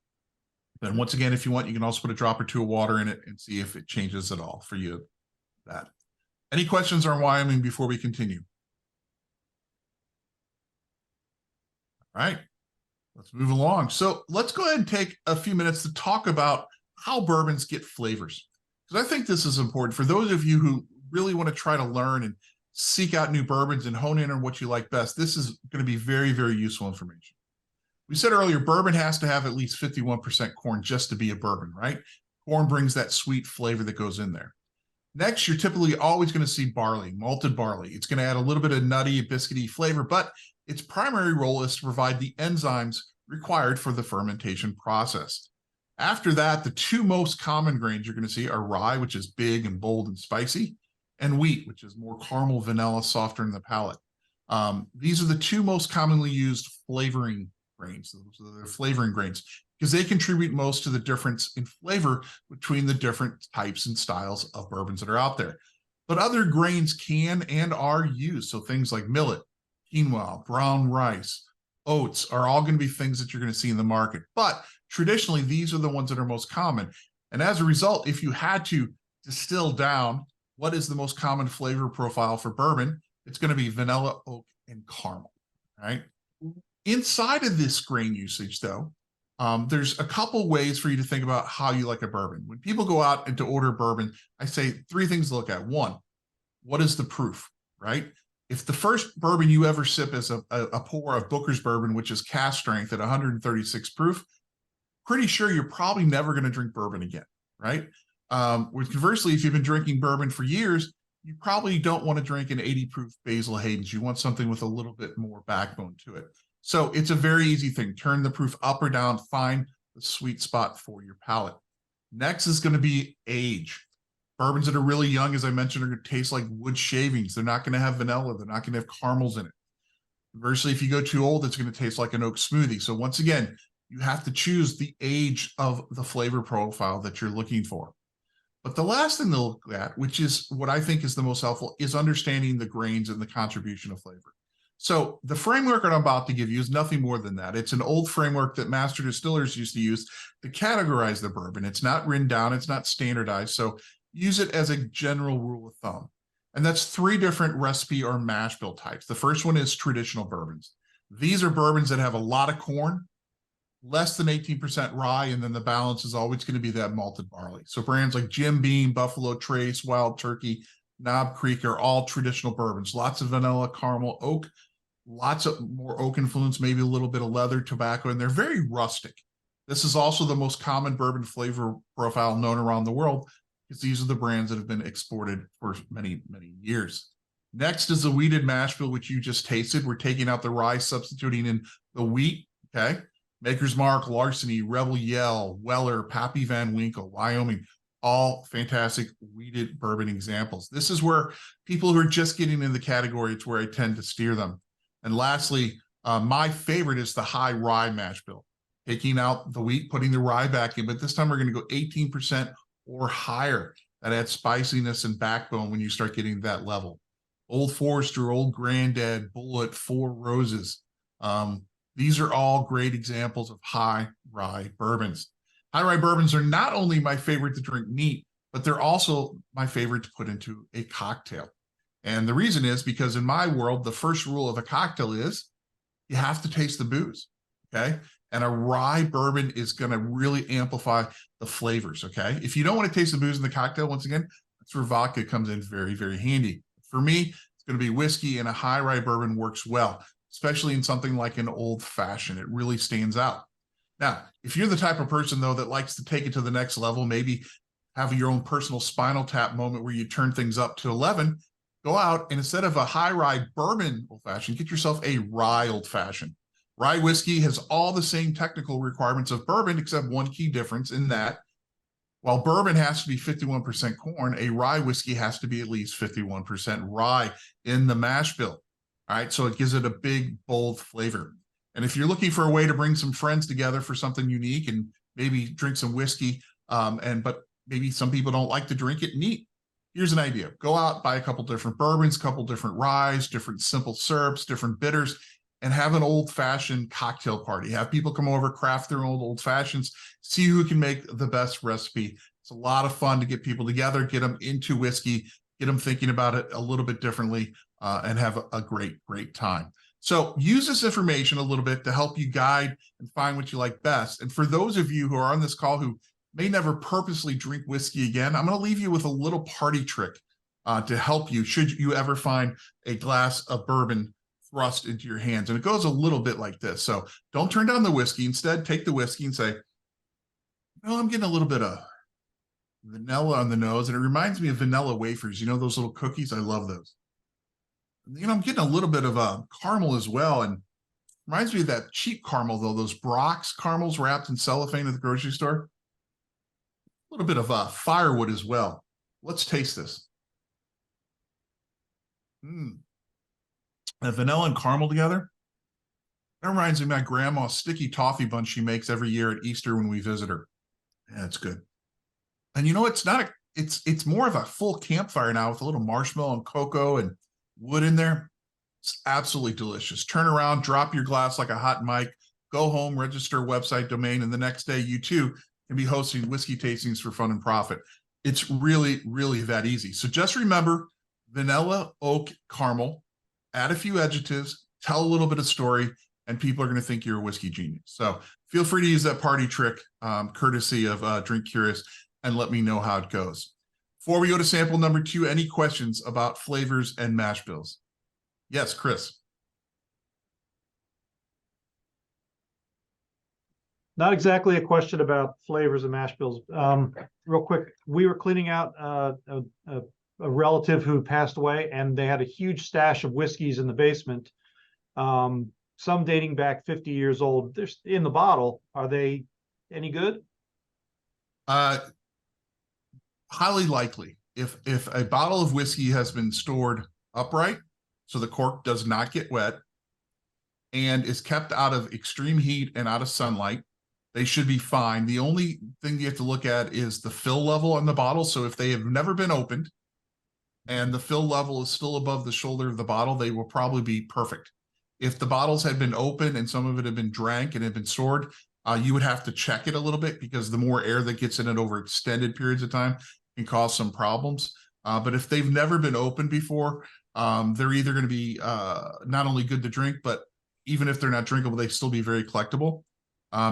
Then once again, if you want, you can also put a drop or two of water in it and see if it changes at all for you. That. Any questions on Wyoming before we continue? All right, let's move along. So let's go ahead and take a few minutes to talk about how bourbons get flavors, because I think this is important for those of you who really want to try to learn and seek out new bourbons and hone in on what you like best. This is going to be very, very useful information. We said earlier, bourbon has to have at least 51% corn just to be a bourbon, right? Corn brings that sweet flavor that goes in there. Next, you're typically always going to see barley, malted barley. It's going to add a little bit of nutty, biscuity flavor, but its primary role is to provide the enzymes required for the fermentation process. After that, the two most common grains you're going to see are rye, which is big and bold and spicy, and wheat, which is more caramel, vanilla, softer in the palate. These are the two most commonly used flavoring grains. Those are the flavoring grains because they contribute most to the difference in flavor between the different types and styles of bourbons that are out there. But other grains can and are used. So things like millet, quinoa, brown rice, oats are all going to be things that you're going to see in the market. But traditionally, these are the ones that are most common. And as a result, if you had to distill down what is the most common flavor profile for bourbon, it's going to be vanilla, oak, and caramel, right? Inside of this grain usage, though, there's a couple ways for you to think about how you like a bourbon. When people go out and to order bourbon, I say three things to look at. One, what is the proof, right? If the first bourbon you ever sip is a pour of Booker's bourbon, which is cask strength at 136 proof, pretty sure you're probably never going to drink bourbon again, right? With conversely, if you've been drinking bourbon for years, you probably don't want to drink an 80 proof Basil Hayden's. You want something with a little bit more backbone to it. So it's a very easy thing. Turn the proof up or down, find the sweet spot for your palate. Next is going to be age. Bourbons that are really young, as I mentioned, are going to taste like wood shavings. They're not going to have vanilla. They're not going to have caramels in it. Conversely, if you go too old, it's going to taste like an oak smoothie. So once again, you have to choose the age of the flavor profile that you're looking for. But the last thing to look at, which is what I think is the most helpful, is understanding the grains and the contribution of flavor. So the framework that I'm about to give you is nothing more than that. It's an old framework that master distillers used to use to categorize the bourbon. It's not written down. It's not standardized. So use it as a general rule of thumb. And that's three different recipe or mash bill types. The first one is traditional bourbons. These are bourbons that have a lot of corn, less than 18% rye, and then the balance is always going to be that malted barley. So brands like Jim Beam, Buffalo Trace, Wild Turkey, Knob Creek are all traditional bourbons. Lots of vanilla, caramel, oak, lots of more oak influence, maybe a little bit of leather, tobacco, and they're very rustic. This is also the most common bourbon flavor profile known around the world because these are the brands that have been exported for many, many years. Next is the wheated mash bill, which you just tasted. We're taking out the rye, substituting in the wheat, okay? Maker's Mark, Larceny, Rebel Yell, Weller, Pappy Van Winkle, Wyoming, all fantastic wheated bourbon examples. This is where people who are just getting in the category, it's where I tend to steer them. And lastly, my favorite is the high rye mash bill. Taking out the wheat, putting the rye back in, but this time we're going to go 18% or higher. That adds spiciness and backbone when you start getting that level. Old Forester, Old Granddad, Bullet, Four Roses. These are all great examples of high rye bourbons. High rye bourbons are not only my favorite to drink neat, but they're also my favorite to put into a cocktail. And the reason is because in my world, the first rule of a cocktail is you have to taste the booze, okay? And a rye bourbon is going to really amplify the flavors, okay? If you don't want to taste the booze in the cocktail, once again, that's where vodka comes in very, very handy. For me, it's going to be whiskey, and a high rye bourbon works well, especially in something like an old fashioned. It really stands out. Now, if you're the type of person, though, that likes to take it to the next level, maybe have your own personal Spinal Tap moment where you turn things up to 11, go out and instead of a high rye bourbon old fashioned, get yourself a rye old fashioned. Rye whiskey has all the same technical requirements of bourbon, except one key difference in that while bourbon has to be 51% corn, a rye whiskey has to be at least 51% rye in the mash bill. All right, so it gives it a big, bold flavor. And if you're looking for a way to bring some friends together for something unique and maybe drink some whiskey, but maybe some people don't like to drink it neat, here's an idea. Go out, buy a couple different bourbons, couple different ryes, different simple syrups, different bitters, and have an old-fashioned cocktail party. Have people come over, craft their own old fashions, see who can make the best recipe. It's a lot of fun to get people together, get them into whiskey, get them thinking about it a little bit differently, and have a great, great time. So use this information a little bit to help you guide and find what you like best. And for those of you who are on this call who may never purposely drink whiskey again, I'm going to leave you with a little party trick to help you should you ever find a glass of bourbon thrust into your hands. And it goes a little bit like this. So don't turn down the whiskey. Instead, take the whiskey and say, "Oh, I'm getting a little bit of vanilla on the nose." And it reminds me of vanilla wafers. You know, those little cookies? I love those. You know, I'm getting a little bit of caramel as well. And reminds me of that cheap caramel, though, those Brock's caramels wrapped in cellophane at the grocery store. A little bit of firewood as well. Let's taste this. Vanilla and caramel together. That reminds me of my grandma's sticky toffee bun she makes every year at Easter when we visit her. Yeah, it's good. And you know, it's more of a full campfire now with a little marshmallow and cocoa and wood in there. It's absolutely delicious. Turn around, drop your glass like a hot mic, go home, register a website domain, and the next day you too can be hosting whiskey tastings for fun and profit. It's really, really that easy. So just remember vanilla, oak, caramel, add a few adjectives, tell a little bit of story, and people are going to think you're a whiskey genius. So feel free to use that party trick, courtesy of DrinkCurious, and let me know how it goes. Before we go to sample number 2, any questions about flavors and mash bills? Yes, Chris. Not exactly a question about flavors and mash bills. Real quick, we were cleaning out a relative who passed away, and they had a huge stash of whiskeys in the basement, some dating back 50 years old. They're in the bottle. Are they any good? Highly likely. If a bottle of whiskey has been stored upright, so the cork does not get wet, and is kept out of extreme heat and out of sunlight, they should be fine. The only thing you have to look at is the fill level on the bottle. So if they have never been opened and the fill level is still above the shoulder of the bottle, they will probably be perfect. If the bottles had been opened and some of it had been drank and had been stored, you would have to check it a little bit, because the more air that gets in it over extended periods of time can cause some problems. But if they've never been opened before, they're either going to be not only good to drink, but even if they're not drinkable, they still be very collectible,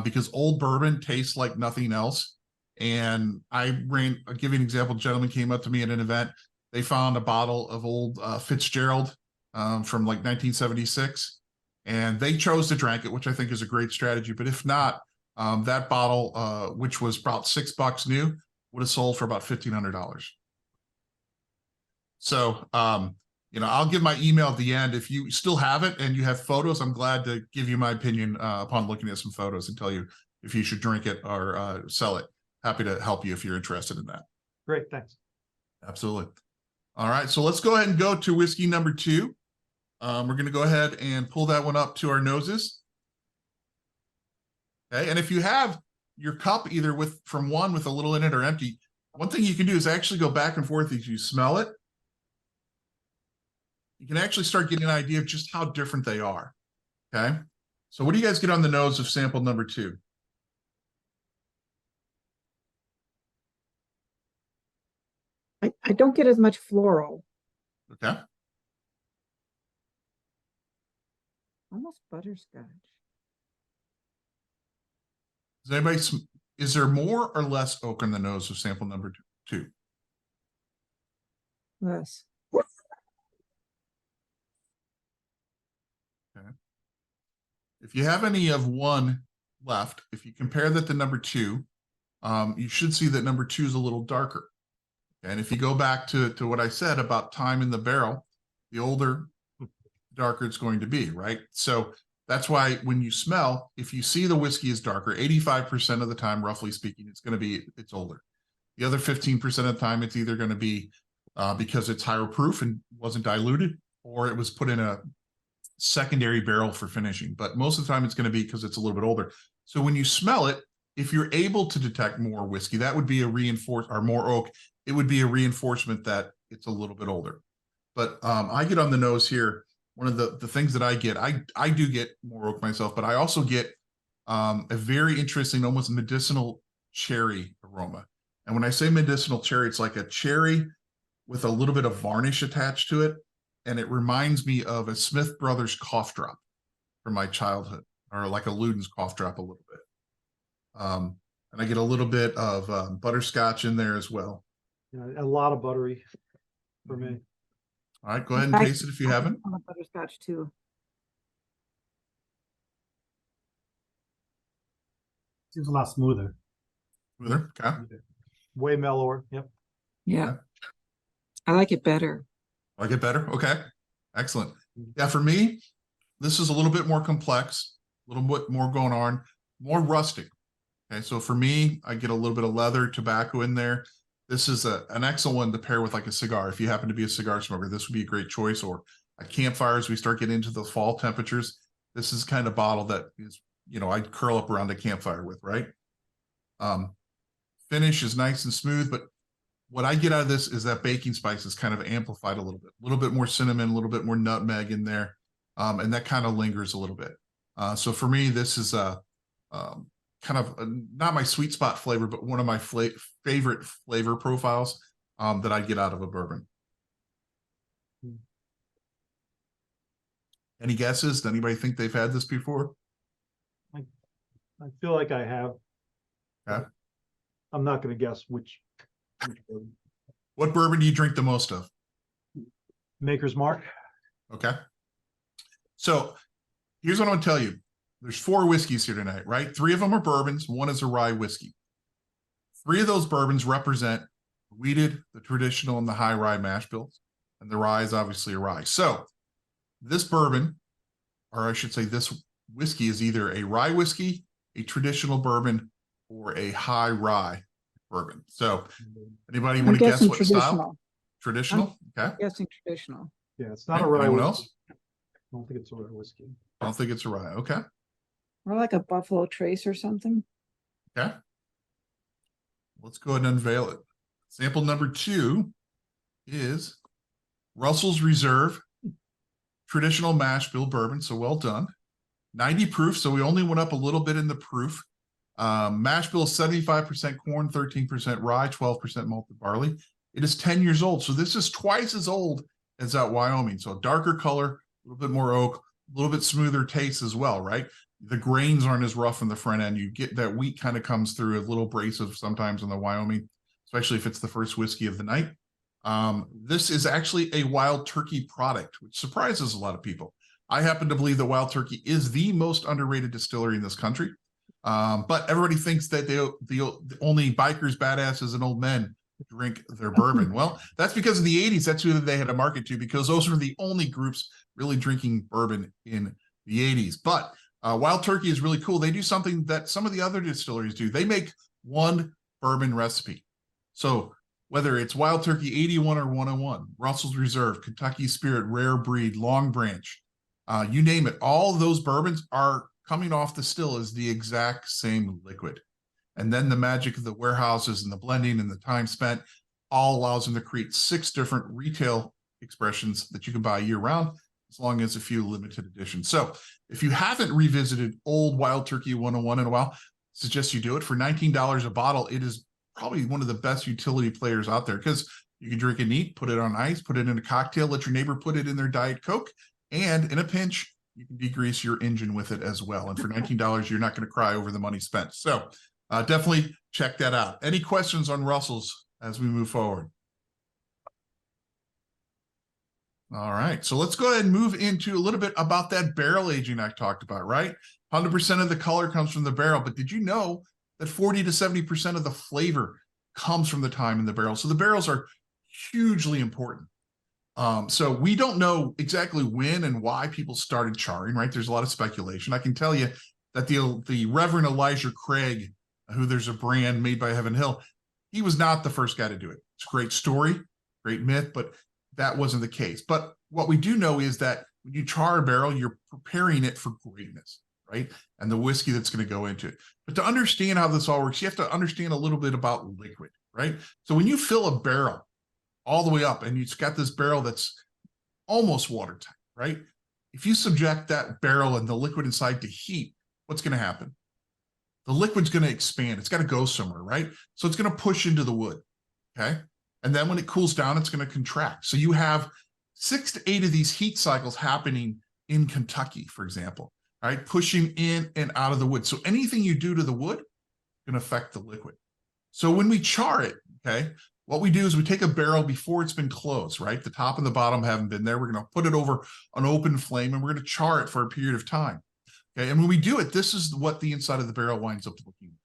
because old bourbon tastes like nothing else. And I'll give you an example. A gentleman came up to me at an event. They found a bottle of old Fitzgerald from like 1976, and they chose to drink it, which I think is a great strategy. But if not, that bottle, which was about $6 new, would have sold for about $1,500. So I'll give my email at the end. If you still have it and you have photos, I'm glad to give you my opinion upon looking at some photos and tell you if you should drink it or sell it. Happy to help you if you're interested in that. Great, thanks. Absolutely. All right, so let's go ahead and go to whiskey number 2. We're going to go ahead and pull that one up to our noses. Okay, and if you have your cup either from one with a little in it or empty, one thing you can do is actually go back and forth as you smell it. You can actually start getting an idea of just how different they are. Okay, so what do you guys get on the nose of sample number 2? I don't get as much floral, Okay, almost butterscotch. does anybody? Is there more or less oak on the nose of sample number 2? Less. Okay. If you have any of one left, if you compare that to number 2, you should see that number 2 is a little darker. And if you go back to what I said about time in the barrel, the older, darker it's going to be, right? So that's why when you smell, if you see the whiskey is darker, 85% of the time, roughly speaking, it's older. The other 15% of the time, it's either going to be because it's higher proof and wasn't diluted, or it was put in a secondary barrel for finishing. But most of the time, it's going to be because it's a little bit older. So when you smell it, if you're able to detect more whiskey, that would be a or more oak. It would be a reinforcement that it's a little bit older. But I get on the nose here. One of the things that I get, I do get more oak myself, but I also get a very interesting, almost medicinal cherry aroma. And when I say medicinal cherry, it's like a cherry with a little bit of varnish attached to it. And it reminds me of a Smith Brothers cough drop from my childhood, or like a Luden's cough drop a little bit. And I get a little bit of butterscotch in there as well. Yeah, a lot of buttery for me. All right, go ahead and taste it if you haven't. On the butterscotch too. Seems a lot smoother. Smoother, okay. Way mellower. Yep. Yeah. Okay. I like it better. Like it better? Okay, excellent. Yeah, for me, this is a little bit more complex, a little bit more going on, more rustic. Okay, so for me, I get a little bit of leather, tobacco in there. This is an excellent one to pair with like a cigar. If you happen to be a cigar smoker, this would be a great choice. Or a campfire as we start getting into the fall temperatures. This is kind of bottle that is, I'd curl up around a campfire with, right? Finish is nice and smooth, but what I get out of this is that baking spice is kind of amplified a little bit more cinnamon, a little bit more nutmeg in there. And that kind of lingers a little bit. So for me, this is kind of not my sweet spot flavor, but one of my favorite flavor profiles that I get out of a bourbon. Any guesses? Does anybody think they've had this before? I feel like I have. Okay. I'm not going to guess which bourbon. What bourbon do you drink the most of? Maker's Mark. Okay. So here's what I'm going to tell you. There's 4 whiskeys here tonight, right? 3 of them are bourbons. 1 is a rye whiskey. 3 of those bourbons represent wheated, the traditional, and the high rye mash bills. And the rye is obviously a rye. So this bourbon, or I should say this whiskey, is either a rye whiskey, a traditional bourbon, or a high rye bourbon. So anybody want to guess what style? Traditional? Okay. Guessing traditional. Yeah, it's not a rye Anyone whiskey. else? I don't think it's a rye whiskey. I don't think it's a rye. Okay. Or like a Buffalo Trace or something. Okay. Let's go ahead and unveil it. Sample number 2 is Russell's Reserve Traditional Mash Bill Bourbon. So well done. 90 proof. So we only went up a little bit in the proof. Mash bill is 75% corn, 13% rye, 12% malted barley. It is 10 years old. So this is twice as old as that Wyoming. So a darker color, a little bit more oak, a little bit smoother taste as well, right? The grains aren't as rough in the front end. You get that wheat kind of comes through, a little abrasive sometimes in the Wyoming, especially if it's the first whiskey of the night. This is actually a Wild Turkey product, which surprises a lot of people. I happen to believe that Wild Turkey is the most underrated distillery in this country. But everybody thinks that the only bikers, badasses, and old men drink their bourbon. Well, that's because of the 80s. That's who they had to market to, because those were the only groups really drinking bourbon in the 80s. But Wild Turkey is really cool. They do something that some of the other distilleries do. They make one bourbon recipe. So whether it's Wild Turkey 81 or 101, Russell's Reserve, Kentucky Spirit, Rare Breed, Long Branch, you name it, all of those bourbons are coming off the still as the exact same liquid. And then the magic of the warehouses and the blending and the time spent all allows them to create 6 different retail expressions that you can buy year round, as long as a few limited editions. So if you haven't revisited old Wild Turkey 101 in a while, I suggest you do it. For $19 a bottle, it is probably one of the best utility players out there, because you can drink it neat, put it on ice, put it in a cocktail, let your neighbor put it in their Diet Coke, and in a pinch, you can degrease your engine with it as well. And for $19, you're not going to cry over the money spent. So definitely check that out. Any questions on Russell's as we move forward? All right, so let's go ahead and move into a little bit about that barrel aging I talked about, right? 100% of the color comes from the barrel, but did you know that 40 to 70% of the flavor comes from the time in the barrel? So the barrels are hugely important. So we don't know exactly when and why people started charring, right? There's a lot of speculation. I can tell you that the Reverend Elijah Craig, who there's a brand made by Heaven Hill, he was not the first guy to do it. It's a great story, great myth, but that wasn't the case. But what we do know is that when you char a barrel, you're preparing it for greatness, right? And the whiskey that's going to go into it. But to understand how this all works, you have to understand a little bit about liquid, right? So when you fill a barrel all the way up and you've got this barrel that's almost watertight, right? If you subject that barrel and the liquid inside to heat, what's going to happen? The liquid's going to expand. It's got to go somewhere, right? So it's going to push into the wood, okay? And then when it cools down, it's going to contract. So you have 6 to 8 of these heat cycles happening in Kentucky, for example, right? Pushing in and out of the wood. So anything you do to the wood can affect the liquid. So when we char it, okay, what we do is we take a barrel before it's been closed, right? The top and the bottom haven't been there. We're going to put it over an open flame and we're going to char it for a period of time. Okay, and when we do it, this is what the inside of the barrel winds up looking like.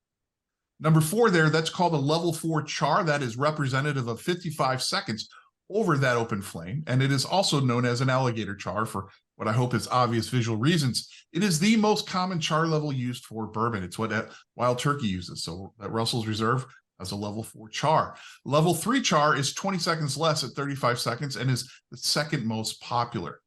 Number 4 there, that's called a level 4 char. That is representative of 55 seconds over that open flame. And it is also known as an alligator char for what I hope is obvious visual reasons. It is the most common char level used for bourbon. It's what Wild Turkey uses. So that Russell's Reserve has a level 4 char. Level 3 char is 20 seconds less at 35 seconds and is the second most popular.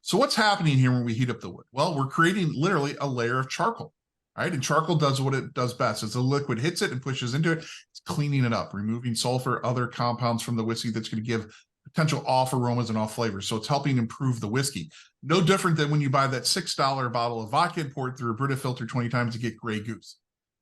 So what's happening here when we heat up the wood? Well, we're creating literally a layer of charcoal. Right? And charcoal does what it does best. As the liquid hits it and pushes into it, it's cleaning it up, removing sulfur, other compounds from the whiskey that's going to give potential off aromas and off flavors. So it's helping improve the whiskey. No different than when you buy that $6 bottle of vodka and pour it through a Brita filter 20 times to get Grey Goose.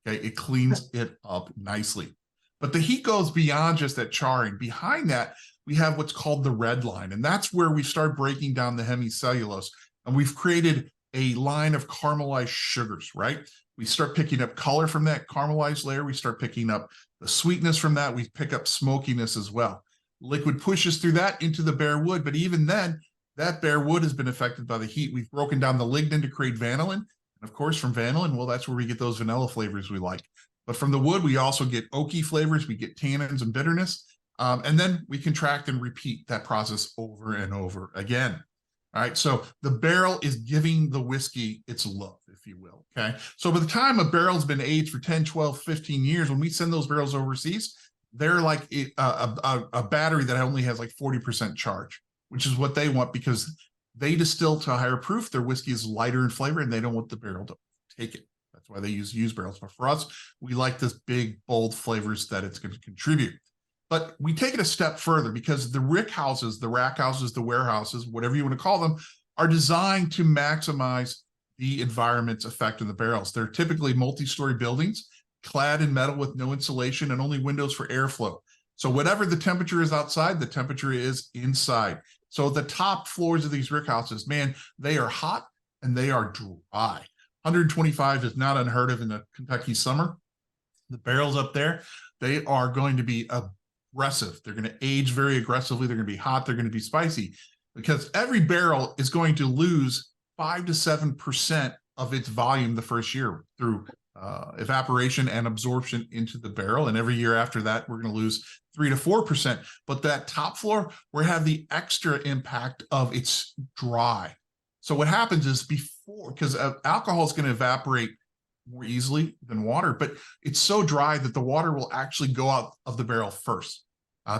Okay, it cleans it up nicely. But the heat goes beyond just that charring. Behind that, we have what's called the red line. And that's where we start breaking down the hemicellulose. And we've created a line of caramelized sugars, right? We start picking up color from that caramelized layer. We start picking up the sweetness from that. We pick up smokiness as well. Liquid pushes through that into the bare wood, but even then, that bare wood has been affected by the heat. We've broken down the lignin to create vanillin. And of course, from vanillin, well, that's where we get those vanilla flavors we like. But from the wood, we also get oaky flavors. We get tannins and bitterness. And then we contract and repeat that process over and over again. All right, so the barrel is giving the whiskey its love, if you will, okay? So by the time a barrel's been aged for 10, 12, 15 years, when we send those barrels overseas, they're like a battery that only has like 40% charge, which is what they want because they distill to a higher proof. Their whiskey is lighter in flavor, and they don't want the barrel to take it. That's why they use barrels. But for us, we like this big, bold flavors that it's going to contribute. But we take it a step further because the rick houses, the rack houses, the warehouses, whatever you want to call them, are designed to maximize the environment's effect in the barrels. They're typically multi-story buildings, clad in metal with no insulation and only windows for airflow. So whatever the temperature is outside, the temperature is inside. So the top floors of these rick houses, man, they are hot and they are dry. 125 is not unheard of in the Kentucky summer. The barrels up there, they are going to be aggressive. They're going to age very aggressively. They're going to be hot. They're going to be spicy because every barrel is going to lose 5 to 7% of its volume the first year through evaporation and absorption into the barrel. And every year after that, we're going to lose 3 to 4%. But that top floor, we have the extra impact of it's dry. So what happens is before, because alcohol is going to evaporate more easily than water, but it's so dry that the water will actually go out of the barrel first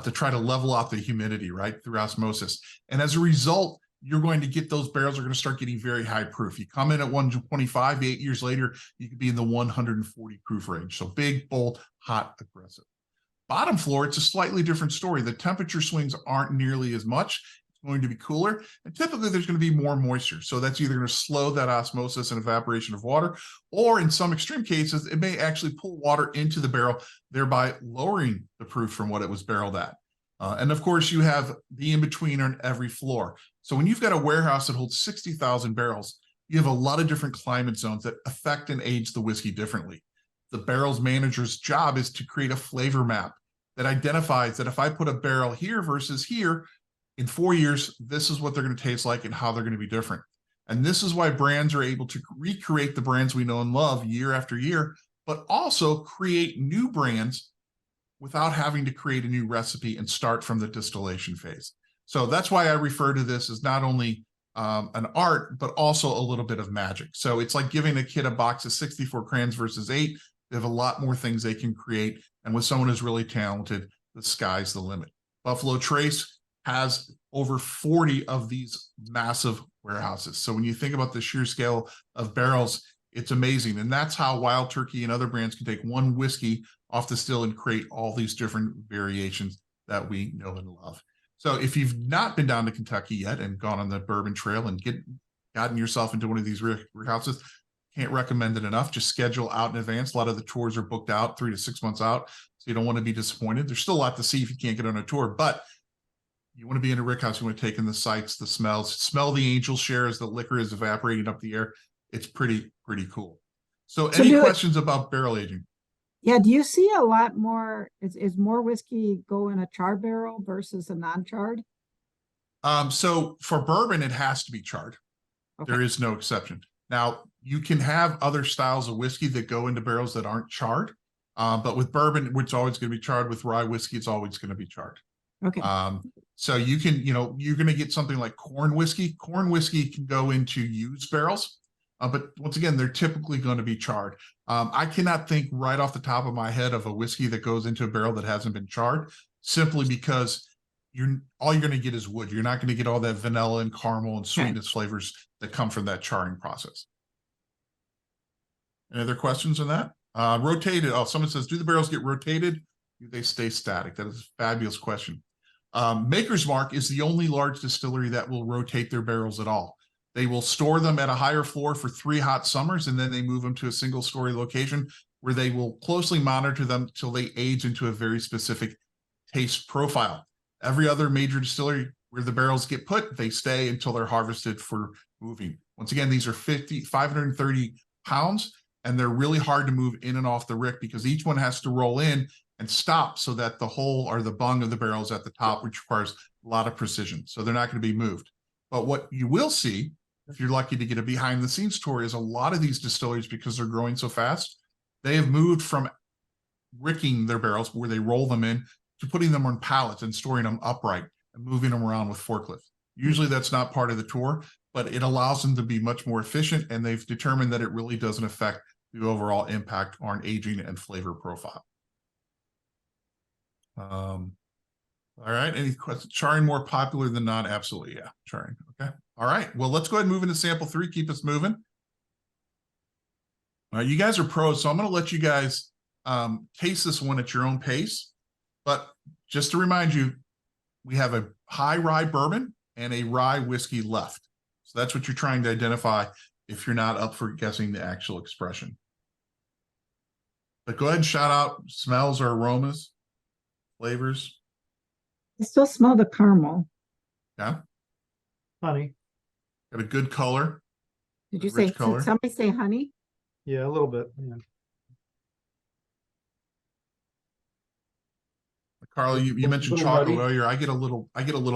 to try to level out the humidity, right, through osmosis. And as a result, you're going to get those barrels are going to start getting very high proof. You come in at 125, 8 years later, you could be in the 140 proof range. So big, bold, hot, aggressive. Bottom floor, it's a slightly different story. The temperature swings aren't nearly as much. It's going to be cooler. And typically there's going to be more moisture. So that's either going to slow that osmosis and evaporation of water, or in some extreme cases, it may actually pull water into the barrel, thereby lowering the proof from what it was barreled at. And of course, you have the in-between on every floor. So when you've got a warehouse that holds 60,000 barrels, you have a lot of different climate zones that affect and age the whiskey differently. The barrels manager's job is to create a flavor map that identifies that if I put a barrel here versus here, in 4 years, this is what they're going to taste like and how they're going to be different. And this is why brands are able to recreate the brands we know and love year after year, but also create new brands without having to create a new recipe and start from the distillation phase. So that's why I refer to this as not only an art, but also a little bit of magic. So it's like giving a kid a box of 64 crayons versus 8. They have a lot more things they can create. And with someone who's really talented, the sky's the limit. Buffalo Trace has over 40 of these massive warehouses. So when you think about the sheer scale of barrels, it's amazing. And that's how Wild Turkey and other brands can take one whiskey off the still and create all these different variations that we know and love. So if you've not been down to Kentucky yet and gone on the Bourbon Trail and gotten yourself into one of these warehouses, can't recommend it enough. Just schedule out in advance. A lot of the tours are booked out 3 to 6 months out. So you don't want to be disappointed. There's still a lot to see if you can't get on a tour, but you want to be in a rickhouse. You want to take in the sights, the smells, smell the angel share as the liquor is evaporating up the air. It's pretty cool. So any questions about barrel aging? Yeah, do you see a lot more, is more whiskey go in a charred barrel versus a non-charred? So for bourbon, it has to be charred. Okay. There is no exception. Now, you can have other styles of whiskey that go into barrels that aren't charred. But with bourbon, it's always going to be charred. With rye whiskey, it's always going to be charred. Okay. So you can, you're going to get something like corn whiskey. Corn whiskey can go into used barrels. But once again, they're typically going to be charred. I cannot think right off the top of my head of a whiskey that goes into a barrel that hasn't been charred, simply because all you're going to get is wood. You're not going to get all that vanilla and caramel and sweetness flavors that come from that charring process. Any other questions on that? Rotated. Oh, someone says, do the barrels get rotated? Do they stay static? That is a fabulous question. Maker's Mark is the only large distillery that will rotate their barrels at all. They will store them at a higher floor for 3 hot summers, and then they move them to a single story location where they will closely monitor them till they age into a very specific taste profile. Every other major distillery where the barrels get put, they stay until they're harvested for moving. Once again, these are 530 pounds, and they're really hard to move in and off the rick because each one has to roll in and stop so that the hole or the bung of the barrel is at the top, which requires a lot of precision. So they're not going to be moved. But what you will see, if you're lucky to get a behind the scenes tour, is a lot of these distilleries, because they're growing so fast, they have moved from ricking their barrels where they roll them in to putting them on pallets and storing them upright and moving them around with forklifts. Usually that's not part of the tour, but it allows them to be much more efficient, and they've determined that it really doesn't affect the overall impact on aging and flavor profile. All right, any questions? Charring more popular than non? Absolutely, yeah, charring. Okay, all right. Well, let's go ahead and move into sample 3. Keep us moving. All right, you guys are pros, so I'm going to let you guys taste this one at your own pace. But just to remind you, we have a high rye bourbon and a rye whiskey left. So that's what you're trying to identify if you're not up for guessing the actual expression. But go ahead and shout out smells or aromas, flavors. I still smell the caramel. Yeah, Honey. got a good color. Did you Rich say, color. did somebody say honey? Yeah, a little bit. Yeah. Carla, you mentioned Little chocolate nutty. earlier. I get a little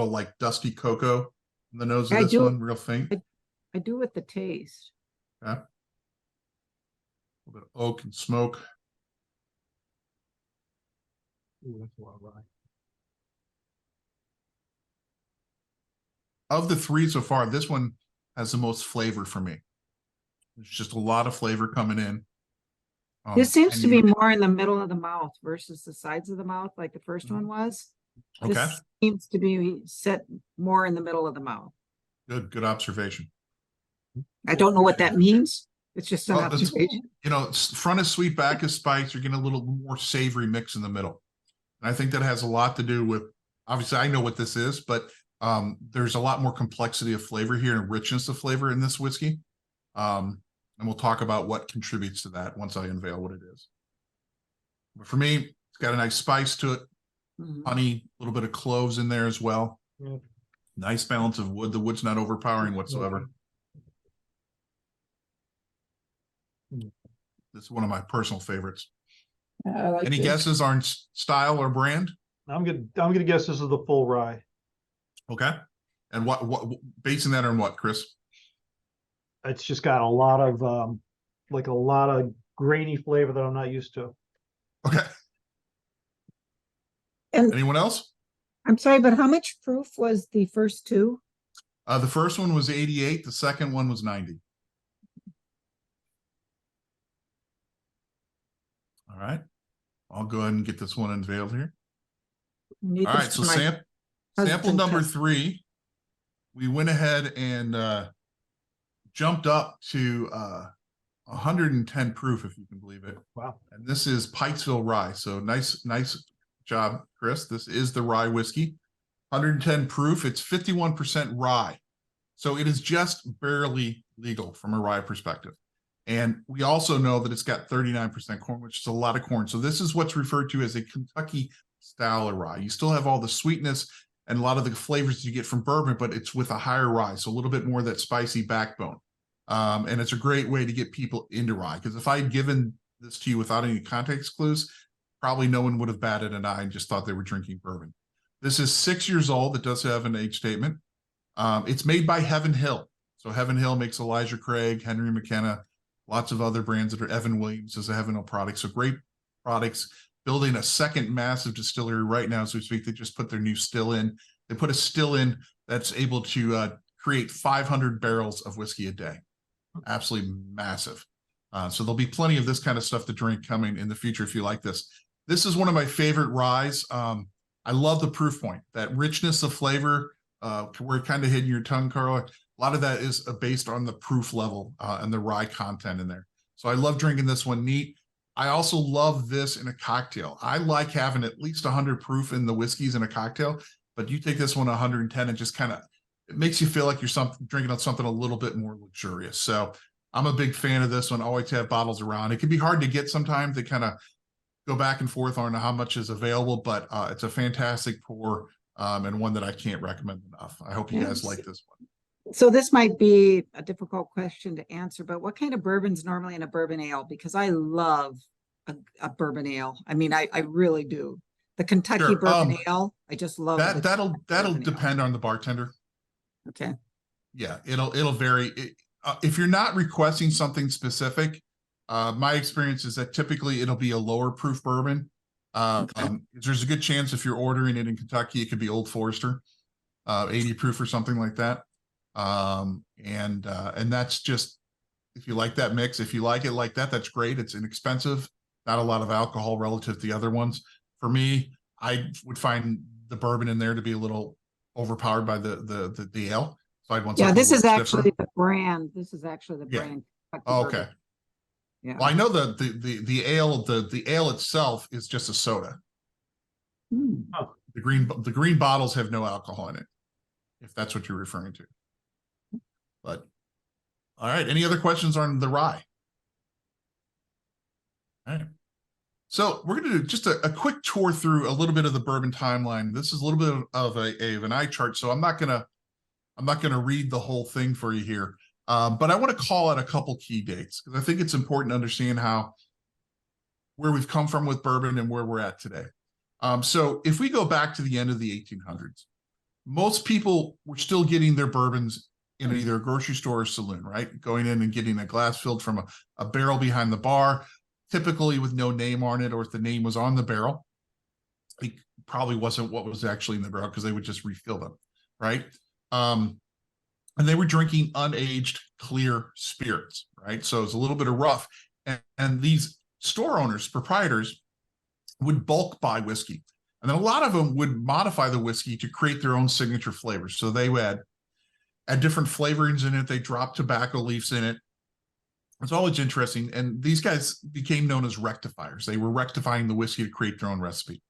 like dusty cocoa in the nose of I this do. one, real faint. I do with the taste. Yeah. A little bit of oak and smoke. Ooh, that's a lot of rye. of the three so far, this one has the most flavor for me. There's just a lot of flavor coming in. This seems and to be more in the middle of the mouth versus the sides of the mouth, like the first one was. Okay, This seems to be set more in the middle of the mouth. good observation. I don't know what that means. It's just an Well, it's- observation. You know, front is sweet, back is spice. You're getting a little more savory mix in the middle. And I think that has a lot to do with, obviously I know what this is, but there's a lot more complexity of flavor here and richness of flavor in this whiskey. And we'll talk about what contributes to that once I unveil what it is. But for me, it's got a nice spice to it, Mhm. honey, a little bit of cloves in there as well. Yeah. Nice balance of wood. The wood's not overpowering whatsoever. Mm. This is one of my personal favorites. I like Any this. guesses on style or brand? I'm gonna guess this is the full rye. Okay. And what basing that on what, Chris? It's just got a lot of like a lot of grainy flavor that I'm not used to. Okay. And Anyone else? I'm sorry, but how much proof was the first two? The first one was 88. The second one was 90. All right. I'll go ahead and get this one unveiled here. Need All this right. So for my sample husband number test. 3, we went ahead and jumped up to 110 proof, if you can believe it. Wow. And this is Pikesville Rye. So nice job, Chris. This is the rye whiskey. 110 proof. It's 51% rye. So it is just barely legal from a rye perspective. And we also know that it's got 39% corn, which is a lot of corn. So this is what's referred to as a Kentucky style of rye. You still have all the sweetness and a lot of the flavors you get from bourbon, but it's with a higher rye. So a little bit more of that spicy backbone. And it's a great way to get people into rye. Because if I had given this to you without any context clues, probably no one would have batted an eye and just thought they were drinking bourbon. This is 6 years old. It does have an age statement. It's made by Heaven Hill. So Heaven Hill makes Elijah Craig, Henry McKenna, lots of other brands that are Evan Williams as a Heaven Hill product. So great products. Building a second massive distillery right now as we speak. They just put their new still in. They put a still in that's able to create 500 barrels of whiskey a day. Absolutely massive. So there'll be plenty of this kind of stuff to drink coming in the future if you like this. This is one of my favorite ryes. I love the proof point, that richness of flavor, where it kind of hid in your tongue, Carla. A lot of that is based on the proof level and the rye content in there. So I love drinking this one neat. I also love this in a cocktail. I like having at least 100 proof in the whiskeys in a cocktail, but you take this one 110 and just kind of, it makes you feel like you're drinking on something a little bit more luxurious. So I'm a big fan of this one. Always have bottles around. It can be hard to get sometimes. They kind of go back and forth on how much is available, but it's a fantastic pour and one that I can't recommend enough. I hope you guys like this one. So this might be a difficult question to answer, but what kind of bourbon's normally in a bourbon ale? Because I love a bourbon ale. I mean, I really do. The Kentucky Sure. bourbon ale, I just love it. That'll bourbon ale. depend on the bartender. Okay. Yeah, it'll vary. If you're not requesting something specific, my experience is that typically it'll be a lower proof bourbon. There's a good chance if you're ordering it in Kentucky, it could be Old Forester, 80 proof or something like that. And that's just, if you like that mix, if you like it like that, that's great. It's inexpensive, not a lot of alcohol relative to the other ones. For me, I would find the bourbon in there to be a little overpowered by the ale. So I'd want Yeah, something this a is little actually stiffer. the brand. This is actually the Yeah. brand. Kentucky Oh, bourbon. okay. Yeah. Well, I know the ale itself is just a soda. Hmm. The green bottles have no alcohol in it, if that's what you're referring to. But all right, any other questions on the rye? All right. So we're going to do just a quick tour through a little bit of the bourbon timeline. This is a little bit of an eye chart, so I'm not gonna read the whole thing for you here. But I want to call out a couple key dates because I think it's important to understand where we've come from with bourbon and where we're at today. So if we go back to the end of the 1800s, most people were still getting their bourbons in either a grocery store or saloon, right? Going in and getting a glass filled from a barrel behind the bar, typically with no name on it, or if the name was on the barrel, it probably wasn't what was actually in the barrel because they would just refill them, right? And they were drinking unaged, clear spirits, right? So it's a little bit of rough. And these store owners, proprietors, would bulk buy whiskey. And then a lot of them would modify the whiskey to create their own signature flavors. So they would add different flavorings in it. They drop tobacco leaves in it. It's always interesting. And these guys became known as rectifiers. They were rectifying the whiskey to create their own recipe.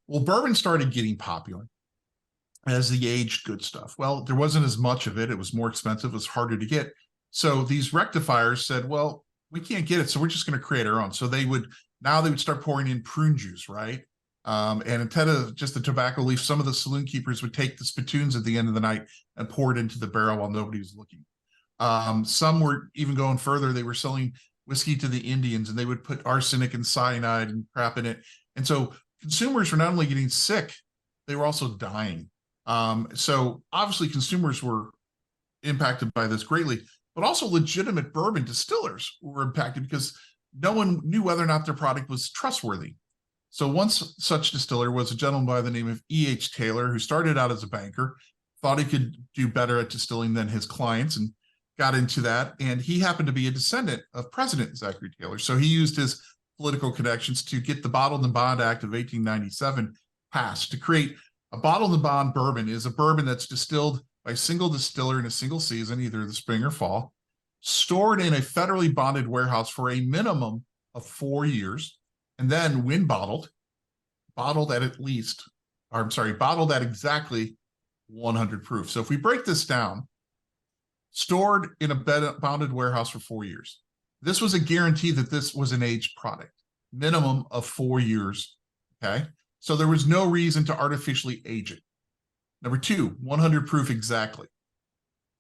Well, bourbon started getting popular as the aged good stuff. Well, there wasn't as much of it. It was more expensive. It was harder to get. So these rectifiers said, well, we can't get it, so we're just going to create our own. So they would start pouring in prune juice, right? And instead of just the tobacco leaf, some of the saloon keepers would take the spittoons at the end of the night and pour it into the barrel while nobody was looking. Some were even going further. They were selling whiskey to the Indians, and they would put arsenic and cyanide and crap in it. And so consumers were not only getting sick, they were also dying. So obviously consumers were impacted by this greatly, but also legitimate bourbon distillers were impacted because no one knew whether or not their product was trustworthy. So one such distiller was a gentleman by the name of E.H. Taylor, who started out as a banker, thought he could do better at distilling than his clients, and got into that. And he happened to be a descendant of President Zachary Taylor. So he used his political connections to get the Bottled and Bond Act of 1897 passed to create a bottled and bond bourbon. Is a bourbon that's distilled by a single distiller in a single season, either the spring or fall, stored in a federally bonded warehouse for a minimum of 4 years, and then when bottled at exactly 100 proof. So if we break this down, stored in a bonded warehouse for 4 years, this was a guarantee that this was an aged product, minimum of 4 years, okay? So there was no reason to artificially age it. Number two, 100 proof exactly.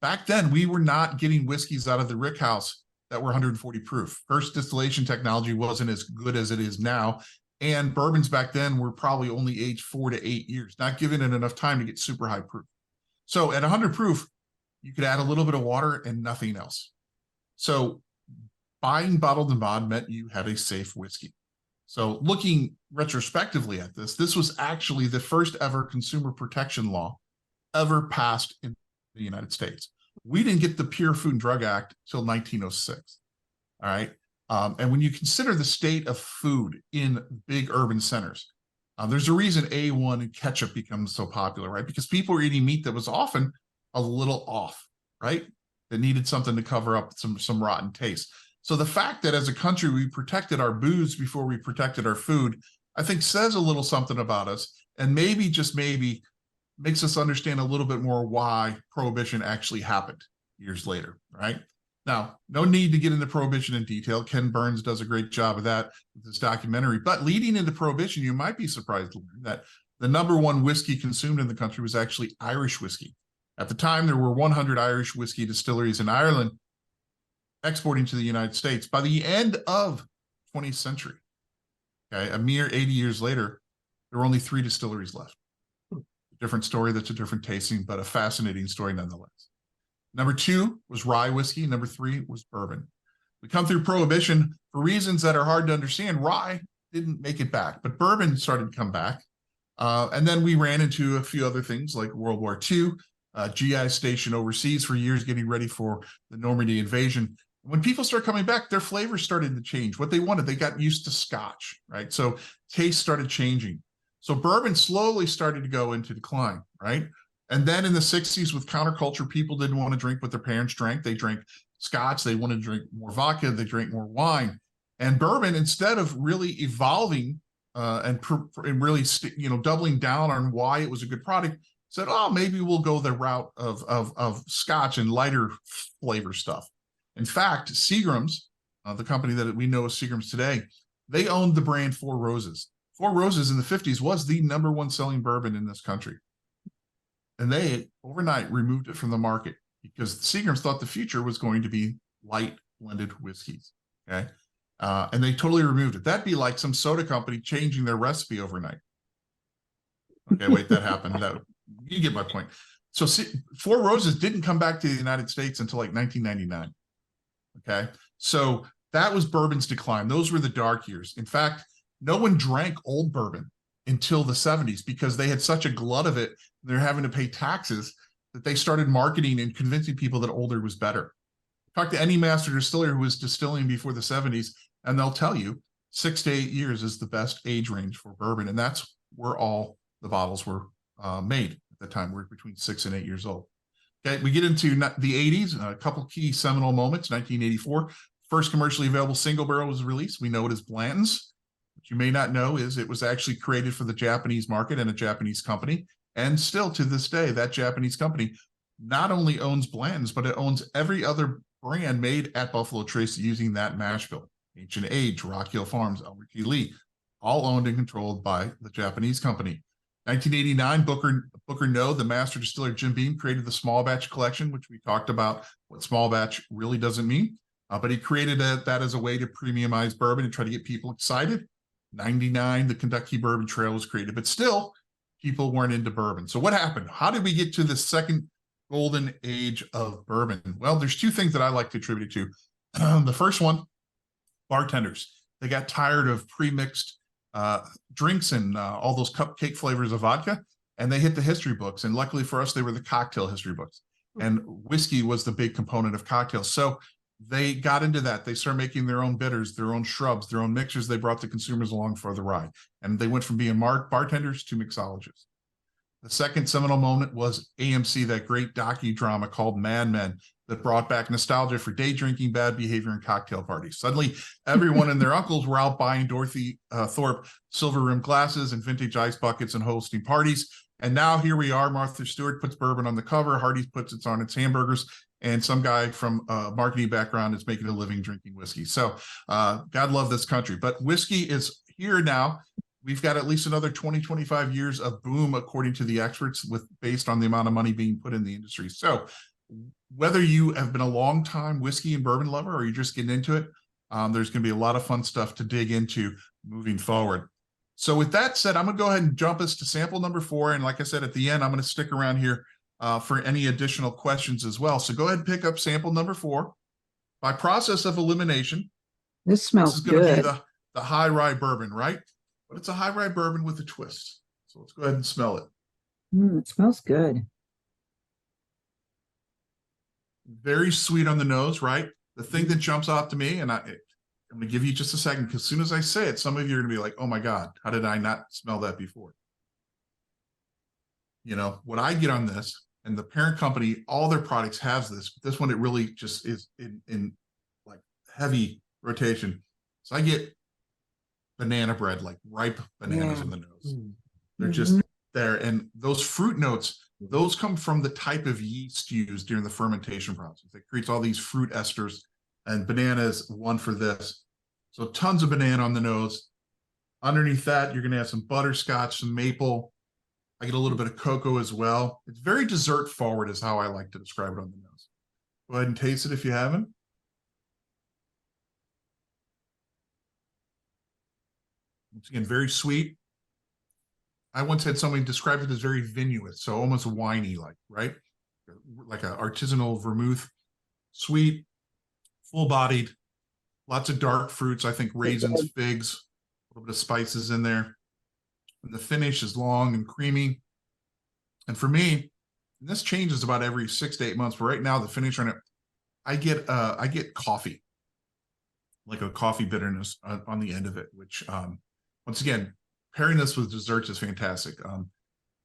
Back then, we were not getting whiskeys out of the rick house that were 140 proof. First distillation technology wasn't as good as it is now. And bourbons back then were probably only aged 4 to 8 years, not giving it enough time to get super high proof. So at 100 proof, you could add a little bit of water and nothing else. So buying bottled and bond meant you had a safe whiskey. So looking retrospectively at this, this was actually the first ever consumer protection law ever passed in the United States. We didn't get the Pure Food and Drug Act till 1906. All right. And when you consider the state of food in big urban centers, there's a reason A1 and ketchup becomes so popular, right? Because people were eating meat that was often a little off, right? That needed something to cover up some rotten taste. So the fact that as a country we protected our booze before we protected our food, I think says a little something about us, and maybe, just maybe, makes us understand a little bit more why Prohibition actually happened years later, right? Now, no need to get into Prohibition in detail. Ken Burns does a great job of that with this documentary. But leading into Prohibition, you might be surprised to learn that the #1 whiskey consumed in the country was actually Irish whiskey. At the time, there were 100 Irish whiskey distilleries in Ireland exporting to the United States. By the end of 20th century, okay, a mere 80 years later, there were only 3 distilleries left. Different story, that's a different tasting, but a fascinating story nonetheless. #2 was rye whiskey. #3 was bourbon. We come through Prohibition for reasons that are hard to understand. Rye didn't make it back, but bourbon started to come back. And then we ran into a few other things like World War II, GI station overseas for years getting ready for the Normandy invasion. When people start coming back, their flavors started to change. What they wanted, they got used to Scotch, right? So taste started changing. So bourbon slowly started to go into decline, right? And then in the 60s with counterculture, people didn't want to drink what their parents drank. They drank Scotch. They wanted to drink more vodka. They drank more wine. And bourbon, instead of really evolving and really doubling down on why it was a good product, said, oh, maybe we'll go the route of Scotch and lighter flavor stuff. In fact, Seagram's, the company that we know as Seagram's today, they owned the brand Four Roses. Four Roses in the 50s was the #1 selling bourbon in this country. And they overnight removed it from the market because Seagram's thought the future was going to be light blended whiskeys. Okay. And they totally removed it. That'd be like some soda company changing their recipe overnight. Okay, wait, that happened. You get my point. So Four Roses didn't come back to the United States until like 1999. Okay. So that was bourbon's decline. Those were the dark years. In fact, no one drank old bourbon until the 70s because they had such a glut of it. They're having to pay taxes that they started marketing and convincing people that older was better. Talk to any master distiller who was distilling before the 70s, and they'll tell you 6 to 8 years is the best age range for bourbon. And that's where all the bottles were made at the time. We're between 6 and 8 years old. Okay, we get into the 80s, a couple key seminal moments. 1984, first commercially available single barrel was released. We know it as Blanton's. What you may not know is it was actually created for the Japanese market and a Japanese company. And still to this day, that Japanese company not only owns Blanton's, but it owns every other brand made at Buffalo Trace using that mash bill. Ancient Age, Rock Hill Farms, Albert T. Lee, all owned and controlled by the Japanese company. 1989, Booker No, the master distiller Jim Beam, created the small batch collection, which we talked about what small batch really doesn't mean. But he created that as a way to premiumize bourbon and try to get people excited. 99, the Kentucky Bourbon Trail was created, but still people weren't into bourbon. So what happened? How did we get to the second golden age of bourbon? Well, there's two things that I like to attribute it to. The first one, bartenders. They got tired of pre-mixed drinks and all those cupcake flavors of vodka, and they hit the history books. And luckily for us, they were the cocktail history books. And whiskey was the big component of cocktails. So they got into that. They started making their own bitters, their own shrubs, their own mixers. They brought the consumers along for the ride. And they went from being bartenders to mixologists. The second seminal moment was AMC, that great docudrama called Mad Men that brought back nostalgia for day drinking, bad behavior, and cocktail parties. Suddenly, everyone and their uncles were out buying Dorothy Thorpe silver rimmed glasses and vintage ice buckets and hosting parties. And now here we are. Martha Stewart puts bourbon on the cover. Hardee's puts it on its hamburgers. And some guy from a marketing background is making a living drinking whiskey. So God love this country. But whiskey is here now. We've got at least another 20, 25 years of boom, according to the experts, based on the amount of money being put in the industry. So whether you have been a long time whiskey and bourbon lover or you're just getting into it, there's going to be a lot of fun stuff to dig into moving forward. So with that said, I'm going to go ahead and jump us to sample number 4. And like I said, at the end, I'm going to stick around here for any additional questions as well. So go ahead and pick up sample number 4. By process of elimination, This this smells is going to be good. the high rye bourbon, right? But it's a high rye bourbon with a twist. So let's go ahead and smell it. It smells good. Very sweet on the nose, right? The thing that jumps out to me, and I'm going to give you just a second, because as soon as I say it, some of you are going to be like, oh my God, how did I not smell that before? You know, what I get on this, and the parent company, all their products has this, but this one, it really just is in like heavy rotation. So I get banana bread, like ripe bananas in the nose. They're just there. And those fruit notes, those come from the type of yeast used during the fermentation process. It creates all these fruit esters, and banana is one for this. So tons of banana on the nose. Underneath that, you're going to have some butterscotch, some maple. I get a little bit of cocoa as well. It's very dessert forward is how I like to describe it on the nose. Go ahead and taste it if you haven't. Once again, very sweet. I once had somebody describe it as very vinous, so almost winey like, right? Like an artisanal vermouth. Sweet, full-bodied, lots of dark fruits. I think raisins, figs, a little bit of spices in there. And the finish is long and creamy. And for me, and this changes about every 6 to 8 months, but right now the finish on it, I get coffee, like a coffee bitterness on the end of it, which once again, pairing this with desserts is fantastic.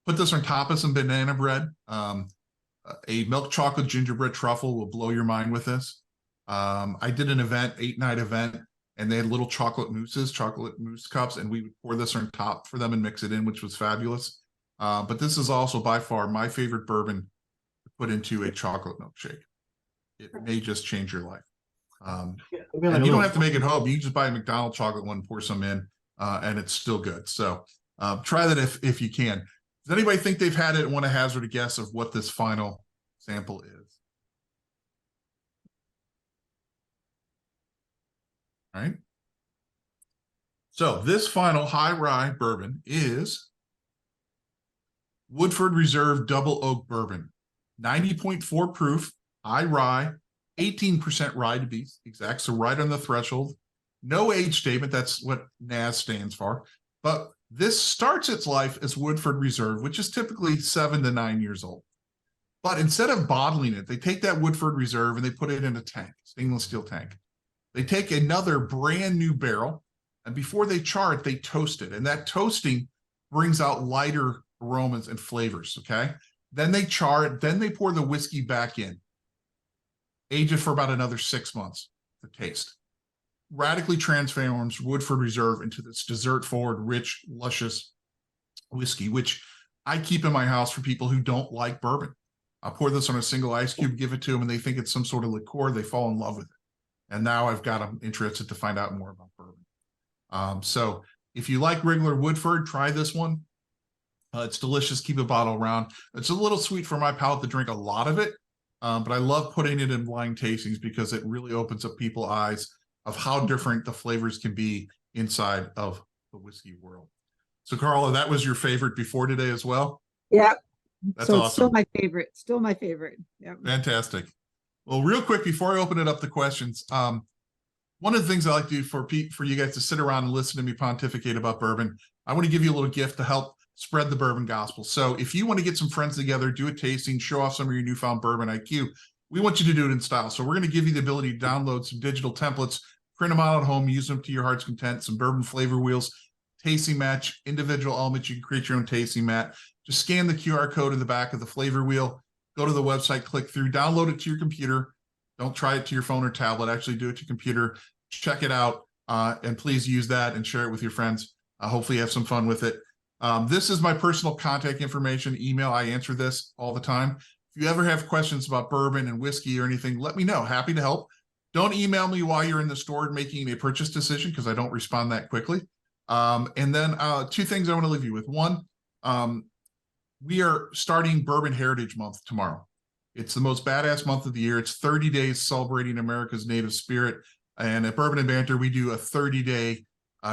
Put this on top of some banana bread. A milk chocolate gingerbread truffle will blow your mind with this. I did an event, 8-night event, and they had little chocolate mousse cups, and we would pour this on top for them and mix it in, which was fabulous. But this is also by far my favorite bourbon to put into a chocolate milkshake. It may just change your life. And you don't have to make it home. You can just buy a McDonald's chocolate one, pour some in, and it's still good. So try that if you can. Does anybody think they've had it and want to hazard a guess of what this final sample is? All right. So this final high rye bourbon is Woodford Reserve Double Oak Bourbon, 90.4 proof, high rye, 18% rye to be exact, so right on the threshold. No age statement, that's what NAS stands for. But this starts its life as Woodford Reserve, which is typically 7 to 9 years old. But instead of bottling it, they take that Woodford Reserve and they put it in a tank, stainless steel tank. They take another brand new barrel, and before they char it, they toast it. And that toasting brings out lighter aromas and flavors, okay? Then they char it, then they pour the whiskey back in. Age it for about another 6 months to taste. Radically transforms Woodford Reserve into this dessert-forward, rich, luscious whiskey, which I keep in my house for people who don't like bourbon. I'll pour this on a single ice cube, give it to them, and they think it's some sort of liqueur. They fall in love with it. And now I've got them interested to find out more about bourbon. So if you like regular Woodford, try this one. It's delicious. Keep a bottle around. It's a little sweet for my palate to drink a lot of it, but I love putting it in blind tastings because it really opens up people's eyes of how different the flavors can be inside of the whiskey world. So Carla, that was your favorite before today as well? Yeah. That's So awesome. it's still my favorite. Still my favorite. Yeah. Fantastic. Well, real quick, before I open it up to questions, one of the things I like to do for you guys to sit around and listen to me pontificate about bourbon, I want to give you a little gift to help spread the bourbon gospel. So if you want to get some friends together, do a tasting, show off some of your newfound bourbon IQ, we want you to do it in style. So we're going to give you the ability to download some digital templates, print them out at home, use them to your heart's content, some bourbon flavor wheels, tasting match, individual elements. You can create your own tasting mat. Just scan the QR code in the back of the flavor wheel, go to the website, click through, download it to your computer. Don't try it to your phone or tablet. Actually do it to your computer. Check it out, and please use that and share it with your friends. Hopefully you have some fun with it. This is my personal contact information, email. I answer this all the time. If you ever have questions about bourbon and whiskey or anything, let me know. Happy to help. Don't email me while you're in the store making a purchase decision because I don't respond that quickly. And then two things I want to leave you with. One, we are starting Bourbon Heritage Month tomorrow. It's the most badass month of the year. It's 30 days celebrating America's native spirit. And at Bourbon and Banter, we do a 30-day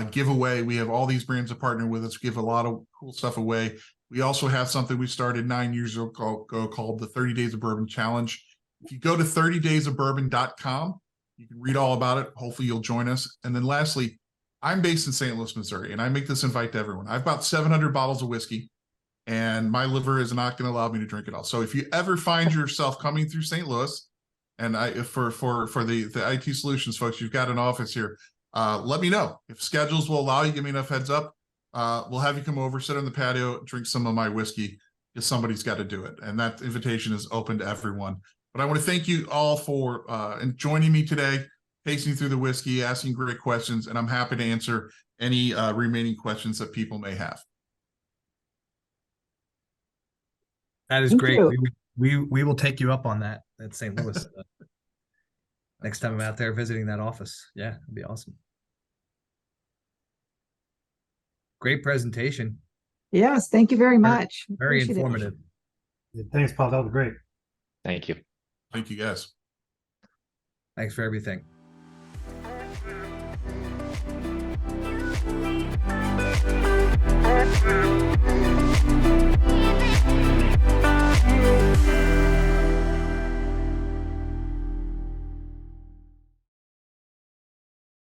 giveaway. We have all these brands that partner with us, give a lot of cool stuff away. We also have something we started 9 years ago called the 30 Days of Bourbon Challenge. If you go to 30daysofbourbon.com, you can read all about it. Hopefully you'll join us. And then lastly, I'm based in St. Louis, Missouri, and I make this invite to everyone. I've about 700 bottles of whiskey, and my liver is not going to allow me to drink it all. So if you ever find yourself coming through St. Louis, and for the IT Solutions folks, you've got an office here, let me know. If schedules will allow you, give me enough heads up. We'll have you come over, sit on the patio, drink some of my whiskey, because somebody's got to do it. And that invitation is open to everyone. But I want to thank you all for joining me today, tasting through the whiskey, asking great questions, and I'm happy to answer any remaining questions that people may have. That is Thank great. you. We will take you up on that at St. Louis next time I'm out there visiting that office. Yeah, it'd be awesome. Great presentation. Yes. Thank you very much. Very Appreciate it. informative. Yeah, thanks, Paul. That was great. Thank you. Thank you, guys. Thanks for everything.